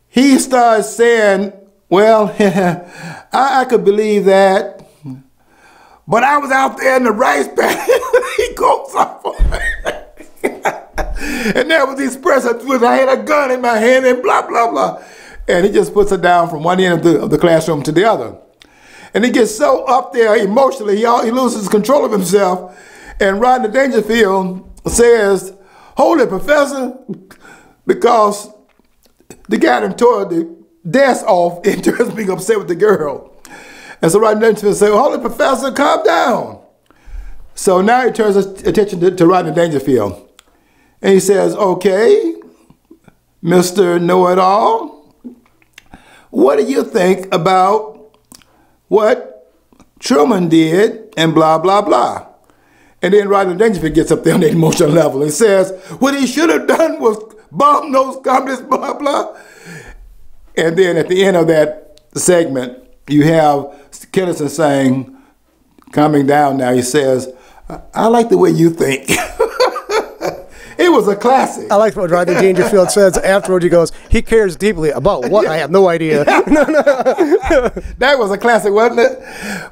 Speaker 1: he starts saying, well, I could believe that, but I was out there in the rice paddy. He goes off on and there was this person with, I had a gun in my hand and blah, blah, blah. And he just puts it down from one end of the classroom to the other. And he gets so up there emotionally, he loses control of himself. And Rodney Dangerfield says, hold it, professor, because the guy done tore the desk off in terms of being upset with the girl. And so Rodney Dangerfield said, hold it, professor, calm down. So now he turns his attention to Rodney Dangerfield. And he says, okay, Mr. Know-It-All, what do you think about what Truman did and blah, blah, blah? And then Rodney Dangerfield gets up there on that emotional level and says, what he should have done was bomb those communists, blah, blah. And then at the end of that segment, you have Kennison saying, coming down now, he says, I like the way you think. It was a classic.
Speaker 2: I like what Rodney Dangerfield says afterward. He goes, he cares deeply about what? I have no idea.
Speaker 1: That was a classic, wasn't it?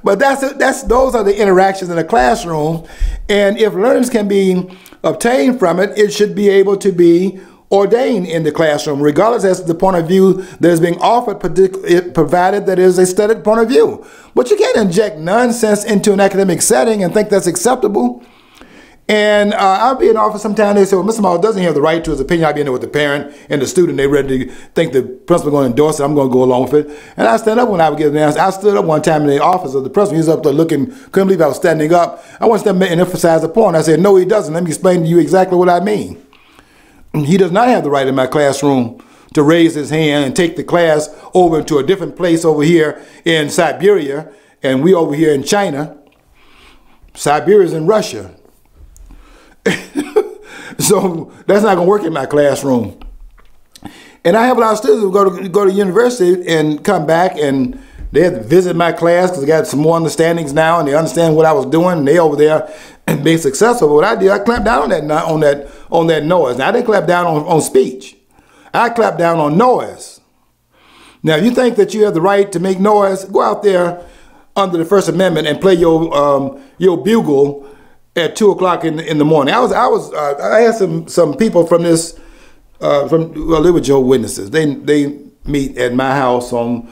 Speaker 1: But those are the interactions in the classroom. And if learnings can be obtained from it, it should be able to be ordained in the classroom, regardless as to the point of view that is being offered, provided that it is a studied point of view. But you can't inject nonsense into an academic setting and think that's acceptable. And I'll be in office sometime. They say, well, Mr. Moss doesn't have the right to his opinion. I'll be in there with the parent and the student. They're ready to think the principal is going to endorse it. I'm going to go along with it. And I stand up when I would give an answer. I stood up one time in the office of the principal. He was up there looking, couldn't believe I was standing up. I wanted to emphasize the point. I said, no, he doesn't. Let me explain to you exactly what I mean. He does not have the right in my classroom to raise his hand and take the class over to a different place over here in Siberia, and we over here in China. Siberia's in Russia. So that's not going to work in my classroom. And I have a lot of students who go to university and come back, and they have to visit my class because they got some more understandings now, and they understand what I was doing, and they over there and being successful. But what I did, I clamped down on that noise. Now, I didn't clap down on speech. I clapped down on noise. Now, if you think that you have the right to make noise, go out there under the First Amendment and play your bugle at 2 o'clock in the morning. I had some people from this they were Jehovah's Witnesses. They meet at my house on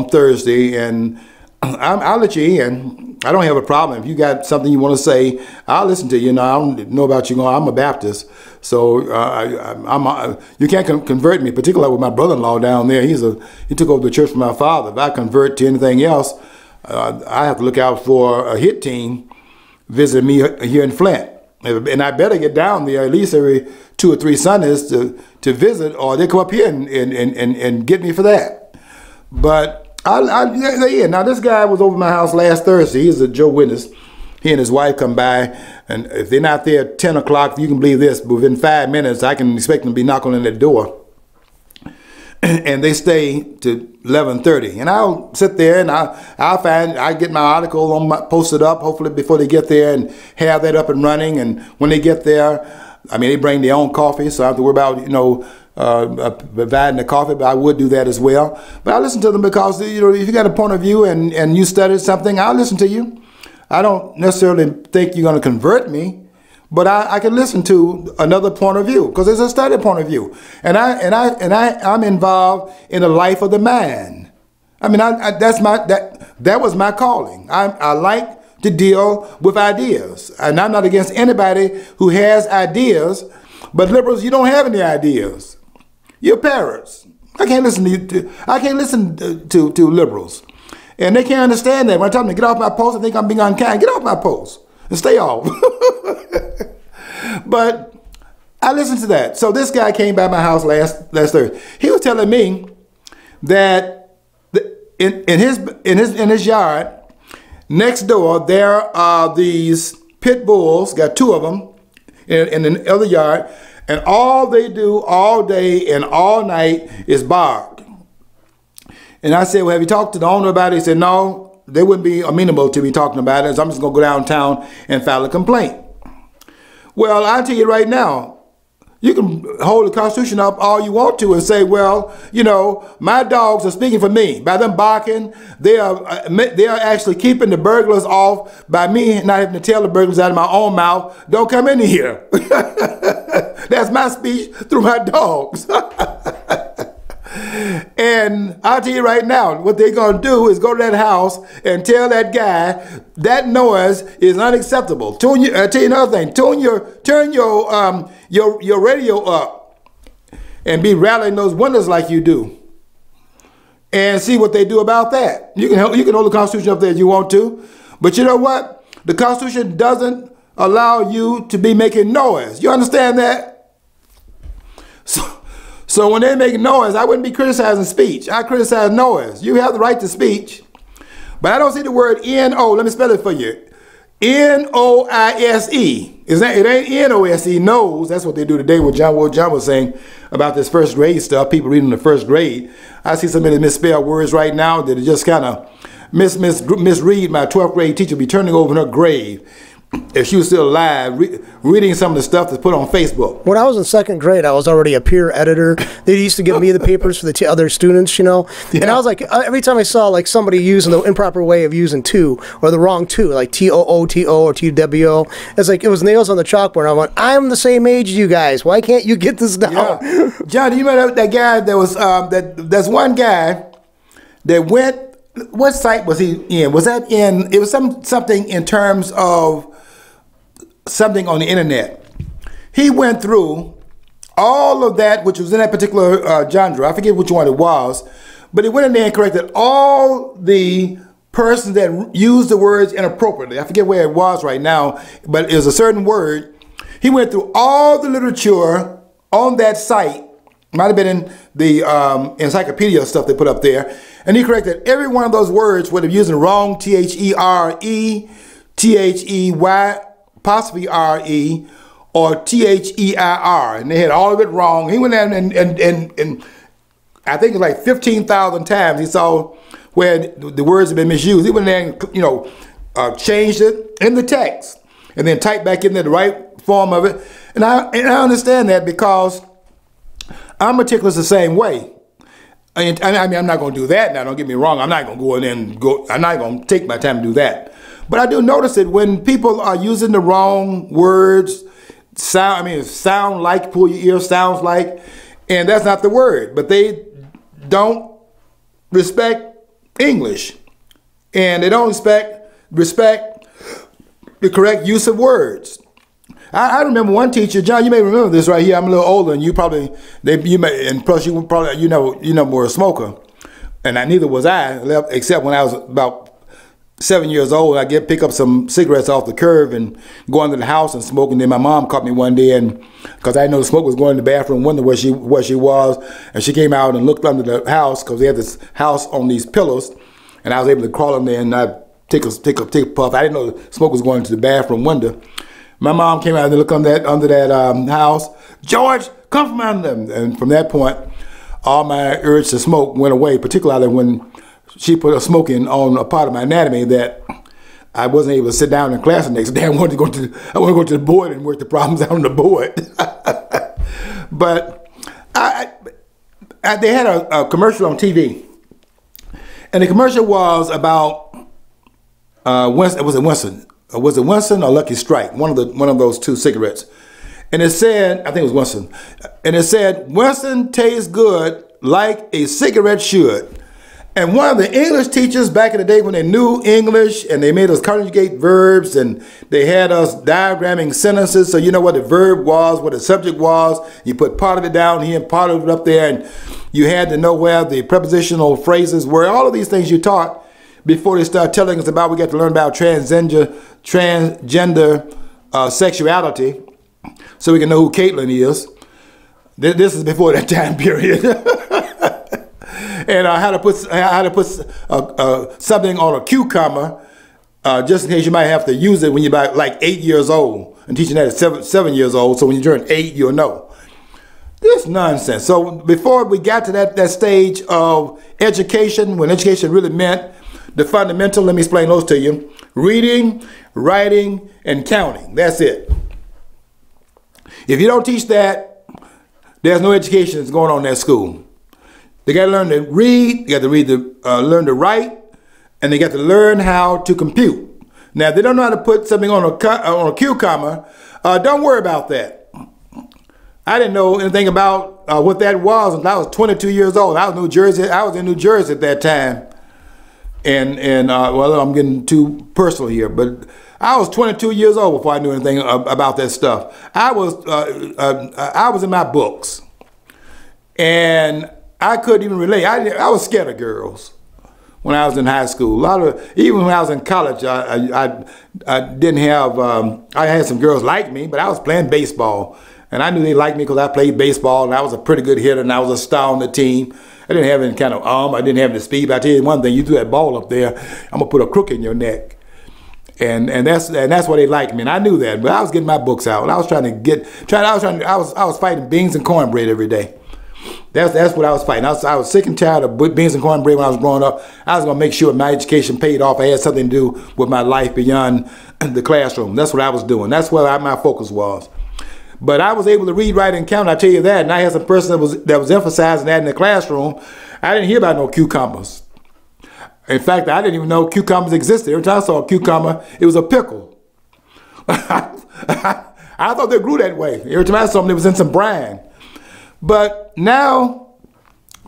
Speaker 1: Thursday, and I'll let you in. I don't have a problem. If you got something you want to say, I'll listen to you. I don't know about you. I'm a Baptist, so you can't convert me, particularly with my brother-in-law down there. He took over the church from my father. If I convert to anything else, I have to look out for a hit team visiting me here in Flint. And I better get down there at least every 2 or 3 Sundays to visit, or they come up here and get me for that. But now this guy was over my house last Thursday. He's a Jehovah's Witness. He and his wife come by, and if they're not there at 10 o'clock, you can believe this, but within 5 minutes, I can expect them to be knocking on their door. And they stay to 11:30, and I'll sit there and I get my article posted up, hopefully before they get there, and have that up and running. And when they get there, I mean, they bring their own coffee, so I have to worry about providing the coffee, but I would do that as well. But I listen to them because if you got a point of view and you studied something, I'll listen to you. I don't necessarily think you're going to convert me, but I can listen to another point of view because it's a study point of view, and I'm involved in the life of the man. I mean, that was my calling. I like to deal with ideas, and I'm not against anybody who has ideas. But liberals, you don't have any ideas. You're parrots. I can't listen to liberals, and they can't understand that. When I tell them to get off my post, I think I'm being unkind. Get off my post and stay off. But I listened to that. So this guy came by my house last Thursday. He was telling me that in his yard next door there are these pit bulls. Got 2 of them in the other yard, and all they do all day and all night is bark. And I said, well, have you talked to the owner about it? He said, no, they wouldn't be amenable to me talking about it, so I'm just going to go downtown and file a complaint. Well, I'll tell you right now, you can hold the Constitution up all you want to and say, well, my dogs are speaking for me. By them barking, they are actually keeping the burglars off by me not having to tell the burglars out of my own mouth, don't come in here. That's my speech through my dogs. And I'll tell you right now, what they're going to do is go to that house and tell that guy that noise is unacceptable. I'll tell you another thing. Turn your radio up and be rattling those windows like you do, and see what they do about that. You can hold the Constitution up there if you want to, but you know what? The Constitution doesn't allow you to be making noise. You understand that? So when they make noise, I wouldn't be criticizing speech. I criticize noise. You have the right to speech. But I don't see the word N-O. Let me spell it for you. N-O-I-S-E. It ain't N-O-S-E, nose. That's what they do today, what John was saying about this first grade stuff, people reading the first grade. I see so many misspelled words right now that are just kind of Miss Reed, my 12th grade teacher, would be turning over in her grave if she was still alive, reading some of the stuff that's put on Facebook.
Speaker 2: When I was in second grade, I was already a peer editor. They used to give me the papers for the other students, you know. Yeah. And I was like, every time I saw like somebody using the improper way of using to, or the wrong to, like T-O-O-T-O or T-W-O, it's like it was nails on the chalkboard. I went, I'm the same age as you guys. Why can't you get this down?
Speaker 1: Yeah. John, do you remember that guy that was, there's one guy that went, what site was he in? Was that in, it was something in terms of something on the internet. He went through all of that which was in that particular genre. I forget which one it was, but he went in there and corrected all the persons that used the words inappropriately. I forget where it was right now, but it was a certain word. He went through all the literature on that site. Might have been in the encyclopedia stuff they put up there, and he corrected every one of those words, whether using wrong T-H-E-R-E, T-H-E-Y, possibly R-E, or T-H-E-I-R, and they had all of it wrong. He went down and I think it's like 15,000 times he saw where the words had been misused. He went there and, you know, changed it in the text, and then typed back in there the right form of it. And I understand that because I'm meticulous the same way. I mean, I'm not going to do that now. Don't get me wrong. I'm not going to go in there and go. I'm not going to take my time to do that. But I do notice it when people are using the wrong words, sound like, pull your ear, sounds like, and that's not the word. But they don't respect English, and they don't respect the correct use of words. I remember one teacher, John. You may remember this right here. I'm a little older, and you probably and plus you probably were a smoker, and neither was I, except when I was about 7 years old. I pick up some cigarettes off the curb and go into the house and smoke. And then my mom caught me one day, and because I didn't know the smoke was going in the bathroom window where she was, and she came out and looked under the house because they had this house on these pillars, and I was able to crawl in there and I take a puff. I didn't know the smoke was going into the bathroom window. My mom came out and looked under that house. George, come from under them. And from that point, all my urge to smoke went away, particularly when she put a smoking on a part of my anatomy that I wasn't able to sit down in class the next day. I wanted to go to the board and work the problems out on the board. But they had a commercial on TV, and the commercial was about Winston. Was it Winston or Lucky Strike? One of those two cigarettes. And it said, I think it was Winston, and it said, Winston tastes good like a cigarette should. And one of the English teachers back in the day when they knew English and they made us conjugate verbs and they had us diagramming sentences so you know what the verb was, what the subject was. You put part of it down here and part of it up there, and you had to know where the prepositional phrases were. All of these things you taught before they start telling us about, we got to learn about transgender sexuality so we can know who Caitlin is. This is before that time period. And how to put something on a cucumber, just in case you might have to use it when you're about like 8 years old. And teaching that at 7 years old, so when you turn 8, you'll know. This nonsense. So before we got to that stage of education, when education really meant the fundamental, let me explain those to you. Reading, writing, and counting. That's it. If you don't teach that, there's no education that's going on in that school. They got to learn to read, they got to learn to write, and they got to learn how to compute. Now, if they don't know how to put something on a cucumber, don't worry about that. I didn't know anything about what that was until I was 22 years old. I was in New Jersey at that time. And well, I'm getting too personal here, but I was 22 years old before I knew anything about that stuff. I was in my books, and I couldn't even relate. I was scared of girls when I was in high school. Even when I was in college, I didn't have. I had some girls like me, but I was playing baseball, and I knew they liked me because I played baseball, and I was a pretty good hitter, and I was a star on the team. I didn't have any kind of arm. I didn't have any speed. But I tell you one thing: you threw that ball up there, I'm gonna put a crook in your neck, and that's why they liked me. And I knew that. But I was getting my books out, and I was trying to I was fighting beans and cornbread every day. That's what I was fighting. I was sick and tired of beans and cornbread when I was growing up. I was going to make sure my education paid off. I had something to do with my life beyond the classroom. That's what I was doing. That's where my focus was. But I was able to read, write, and count, I tell you that. And I had some person that was emphasizing that in the classroom. I didn't hear about no cucumbers. In fact, I didn't even know cucumbers existed. Every time I saw a cucumber, it was a pickle. I thought they grew that way. Every time I saw them, it was in some brine. But now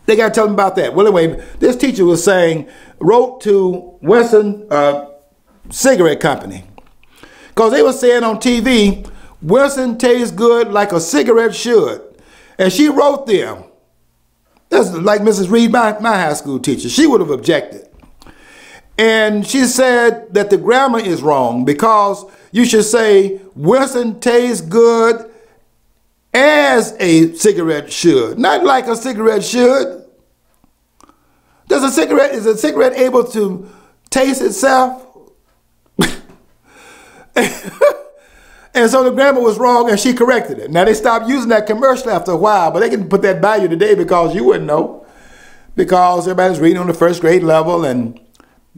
Speaker 1: they got to tell them about that. Well, anyway, this teacher was saying, wrote to Winston Cigarette Company. Because they were saying on TV, Winston tastes good like a cigarette should. And she wrote them. That's like Mrs. Reed, my high school teacher. She would have objected. And she said that the grammar is wrong because you should say Winston tastes good as a cigarette should, not like a cigarette should. Is a cigarette able to taste itself? And so the grammar was wrong and she corrected it. Now they stopped using that commercial after a while, but they can put that value today because you wouldn't know. Because everybody's reading on the first grade level and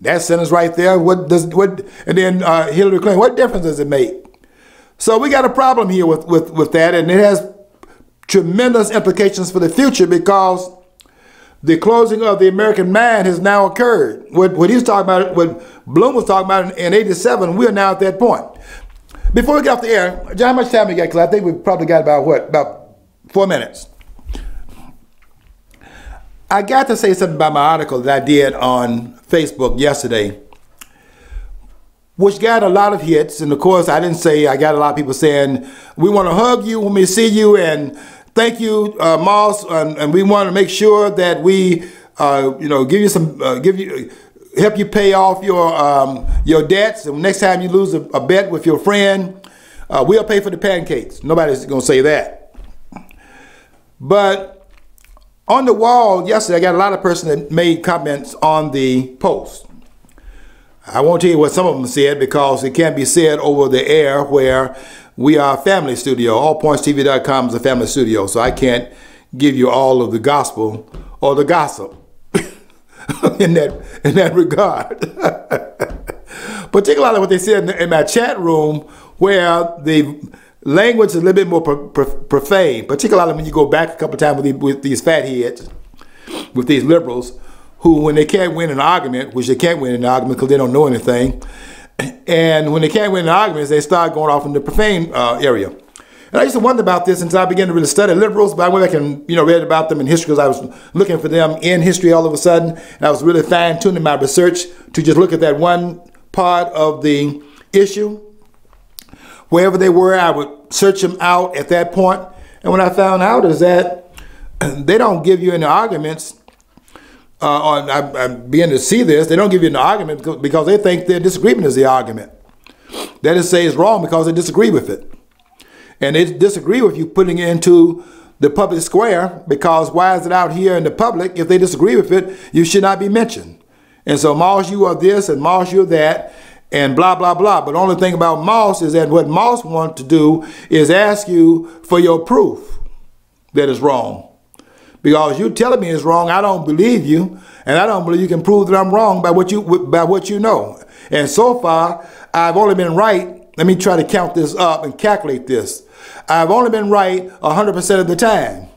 Speaker 1: that sentence right there, and then Hillary Clinton, what difference does it make? So we got a problem here with that, and it has tremendous implications for the future because the closing of the American mind has now occurred. What he's talking about, what Bloom was talking about in '87, we are now at that point. Before we get off the air, John, how much time we got? Because I think we've probably got about 4 minutes. I got to say something about my article that I did on Facebook yesterday, which got a lot of hits. And of course, I didn't say, I got a lot of people saying, we want to hug you when we see you and thank you, Moss, and we want to make sure that we, give you some, help you pay off your debts. And next time you lose a bet with your friend, we'll pay for the pancakes. Nobody's going to say that. But on the wall yesterday, I got a lot of persons that made comments on the post. I won't tell you what some of them said because it can't be said over the air where we are a family studio. AllPointsTV.com is a family studio, so I can't give you all of the gospel or the gossip in that regard. Particularly what they said in my chat room where the language is a little bit more profane, particularly when you go back a couple of times with these fatheads, with these liberals, who when they can't win an argument, which they can't win an argument because they don't know anything, and when they can't win an argument, they start going off in the profane area. And I used to wonder about this until I began to really study liberals, but I went back and read about them in history because I was looking for them in history all of a sudden, and I was really fine-tuning my research to just look at that one part of the issue. Wherever they were, I would search them out at that point. And what I found out is that they don't give you any arguments. I'm beginning to see this. They don't give you an argument because they think their disagreement is the argument. That is, say it's wrong because they disagree with it. And they disagree with you putting it into the public square because why is it out here in the public? If they disagree with it, you should not be mentioned. And so, Moss, you are this, and Moss, you're that, and blah, blah, blah. But the only thing about Moss is that what Moss wants to do is ask you for your proof that it's wrong. Because you telling me it's wrong, I don't believe you, and I don't believe you can prove that I'm wrong by what you know. And so far, I've only been right. Let me try to count this up and calculate this. I've only been right 100% of the time.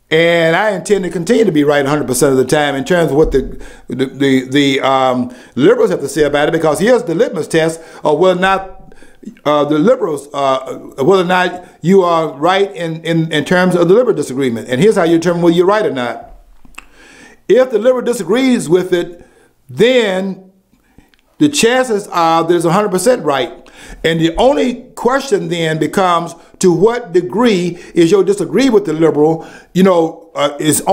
Speaker 1: And I intend to continue to be right 100% of the time in terms of what the liberals have to say about it, because here's the litmus test of whether or not the liberals, whether or not you are right in terms of the liberal disagreement. And here's how you determine whether you're right or not. If the liberal disagrees with it, then the chances are there's 100% right. And the only question then becomes, to what degree is your disagree with the liberal? The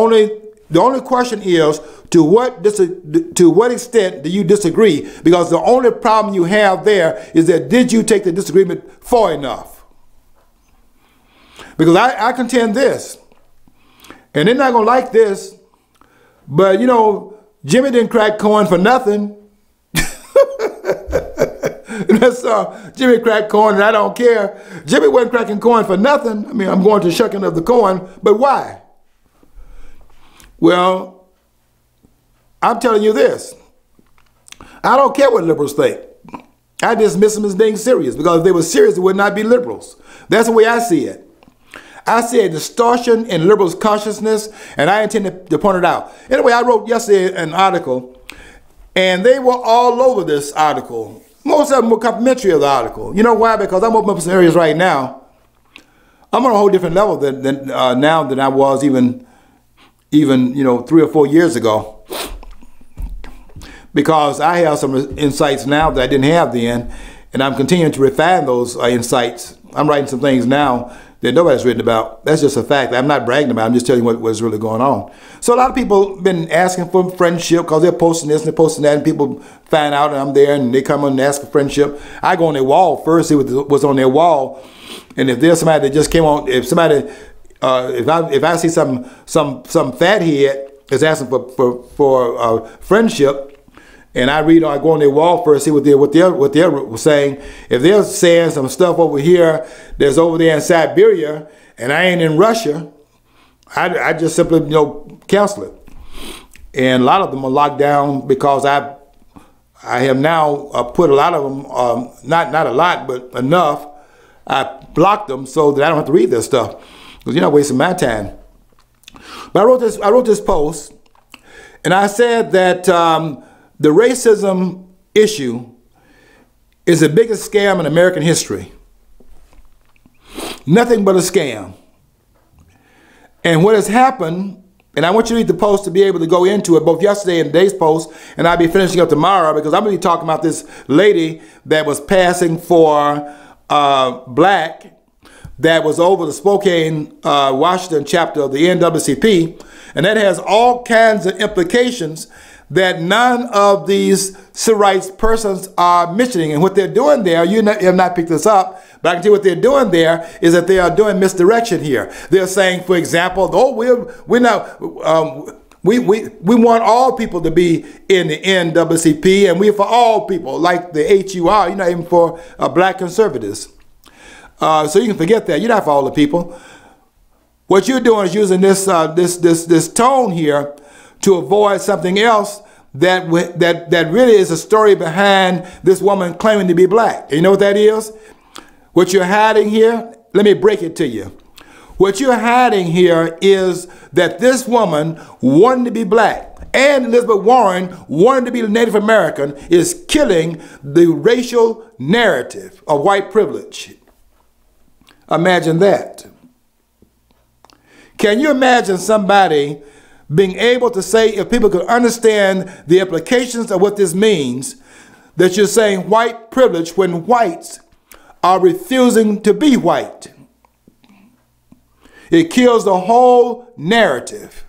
Speaker 1: only question is, to what extent do you disagree? Because the only problem you have there is that did you take the disagreement far enough? Because I contend this, and they're not going to like this, but Jimmy didn't crack corn for nothing. Jimmy cracked corn and I don't care. Jimmy wasn't cracking corn for nothing. I mean, I'm going to shucking of the corn, but why? Well, I'm telling you this. I don't care what liberals think. I dismiss them as being serious, because if they were serious, they would not be liberals. That's the way I see it. I see a distortion in liberals' consciousness, and I intend to point it out. Anyway, I wrote yesterday an article, and they were all over this article. Most of them were complimentary of the article. You know why? Because I'm opening up some areas right now. I'm on a whole different level than now than I was even 3 or 4 years ago. Because I have some insights now that I didn't have then, and I'm continuing to refine those insights. I'm writing some things now that nobody's written about. That's just a fact. I'm not bragging about it. I'm just telling you what's really going on. So a lot of people have been asking for friendship because they're posting this and they're posting that, and people find out that I'm there and they come and ask for friendship. I go on their wall first, see what's on their wall, and if there's somebody that just came on, if somebody, if I see some fathead is asking for friendship, and I go on their wall first, see what they're saying. If they're saying some stuff over here that's over there in Siberia, and I ain't in Russia, I just simply cancel it. And a lot of them are locked down because I have now put a lot of them, not a lot, but enough. I blocked them so that I don't have to read their stuff, because you're not wasting my time. But I wrote this post, and I said that the racism issue is the biggest scam in American history. Nothing but a scam. And what has happened, and I want you to read the post to be able to go into it, both yesterday and today's post, and I'll be finishing up tomorrow, because I'm going to be talking about this lady that was passing for black, that was over the Spokane, Washington chapter of the NAACP, and that has all kinds of implications that none of these civil rights persons are mentioning. And what they're doing there, you have not picked this up, but I can tell you what they're doing there is that they are doing misdirection here. They're saying, for example, we want all people to be in the NAACP, and we're for all people, like the HUR, you're not even for black conservatives. So you can forget that. You're not for all the people. What you're doing is using this tone here to avoid something else that really is a story behind this woman claiming to be black. You know what that is? What you're hiding here, let me break it to you. What you're hiding here is that this woman wanting to be black, and Elizabeth Warren wanting to be Native American, is killing the racial narrative of white privilege. Imagine that. Can you imagine somebody being able to say, if people could understand the implications of what this means, that you're saying white privilege when whites are refusing to be white? It kills the whole narrative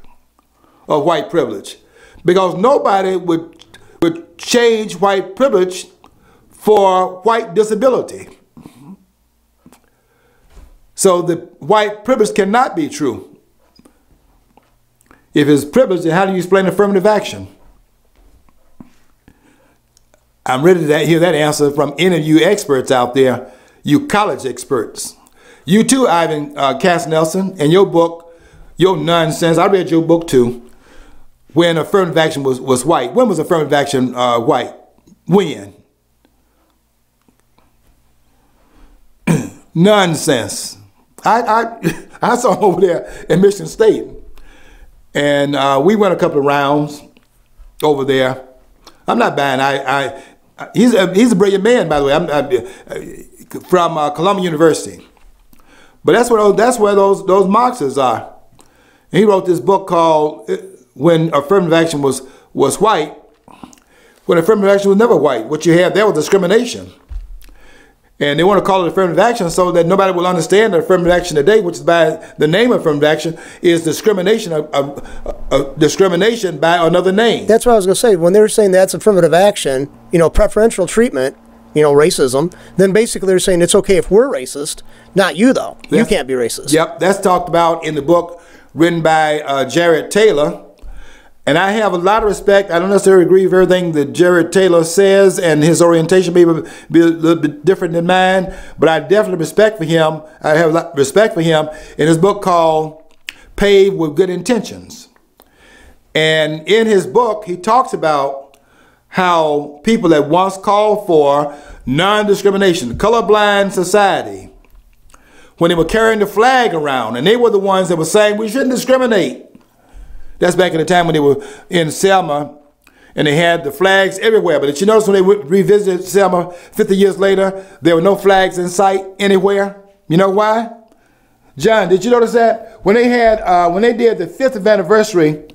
Speaker 1: of white privilege, because nobody would change white privilege for white disability. So the white privilege cannot be true. If it's privilege, then how do you explain affirmative action? I'm ready to hear that answer from any of you experts out there, you college experts. You too, Ivan Cass Nelson, in your book, Your Nonsense, I read your book too, when affirmative action was white. When was affirmative action white? When? Nonsense. I saw him over there in Michigan State. And we went a couple of rounds over there. I'm not buying. He's a brilliant man, by the way. From Columbia University. But that's where those Marxists are. And he wrote this book called "When Affirmative Action Was White." When affirmative action was never white. What you had there was discrimination. And they want to call it affirmative action so that nobody will understand that affirmative action today, which is by the name of affirmative action, is discrimination discrimination by another name.
Speaker 2: That's what I was going to say. When they're saying that's affirmative action, preferential treatment, racism, then basically they're saying it's okay if we're racist, not you though. You can't be racist.
Speaker 1: Yep, that's talked about in the book written by Jared Taylor. And I have a lot of respect. I don't necessarily agree with everything that Jared Taylor says, and his orientation may be a little bit different than mine, but I definitely respect for him. I have a lot of respect for him in his book called Paved with Good Intentions. And in his book, he talks about how people that once called for non-discrimination, colorblind society, when they were carrying the flag around, and they were the ones that were saying we shouldn't discriminate. That's back in the time when they were in Selma and they had the flags everywhere. But did you notice when they revisited Selma 50 years later, there were no flags in sight anywhere? You know why? John, did you notice that? When they had, when they did the 50th anniversary,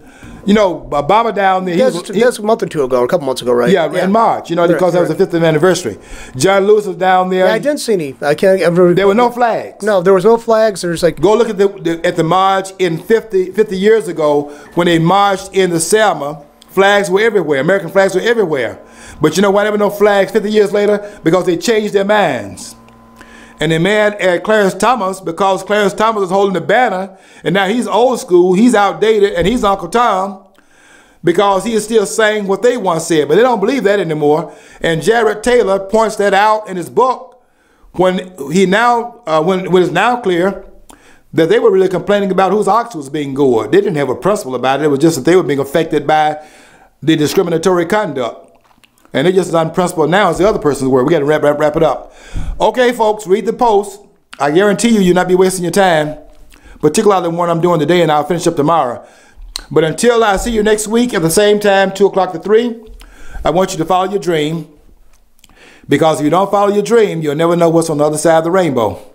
Speaker 1: you know, Obama down there.
Speaker 2: That's a month or two ago, a couple months ago, right?
Speaker 1: Yeah, in March, you know, because that was the 50th anniversary. John Lewis was down there.
Speaker 2: Yeah, I didn't see any. I can't ever.
Speaker 1: There were no flags.
Speaker 2: No, there was no flags. There's like.
Speaker 1: Go look at the march in 50 years ago when they marched in the Selma. Flags were everywhere. American flags were everywhere. But you know why there were no flags 50 years later? Because they changed their minds. And they mad at Clarence Thomas because Clarence Thomas is holding the banner, and now he's old school, he's outdated, and he's Uncle Tom because he is still saying what they once said. But they don't believe that anymore. And Jared Taylor points that out in his book when he now, when it's now clear that they were really complaining about whose ox was being gored. They didn't have a principle about it. It was just that they were being affected by the discriminatory conduct. And they're just as unprincipled now as the other persons were. We got to wrap it up. Okay, folks, read the post. I guarantee you'll not be wasting your time, particularly the one I'm doing today, and I'll finish up tomorrow. But until I see you next week at the same time, 2 o'clock to 3, I want you to follow your dream. Because if you don't follow your dream, you'll never know what's on the other side of the rainbow.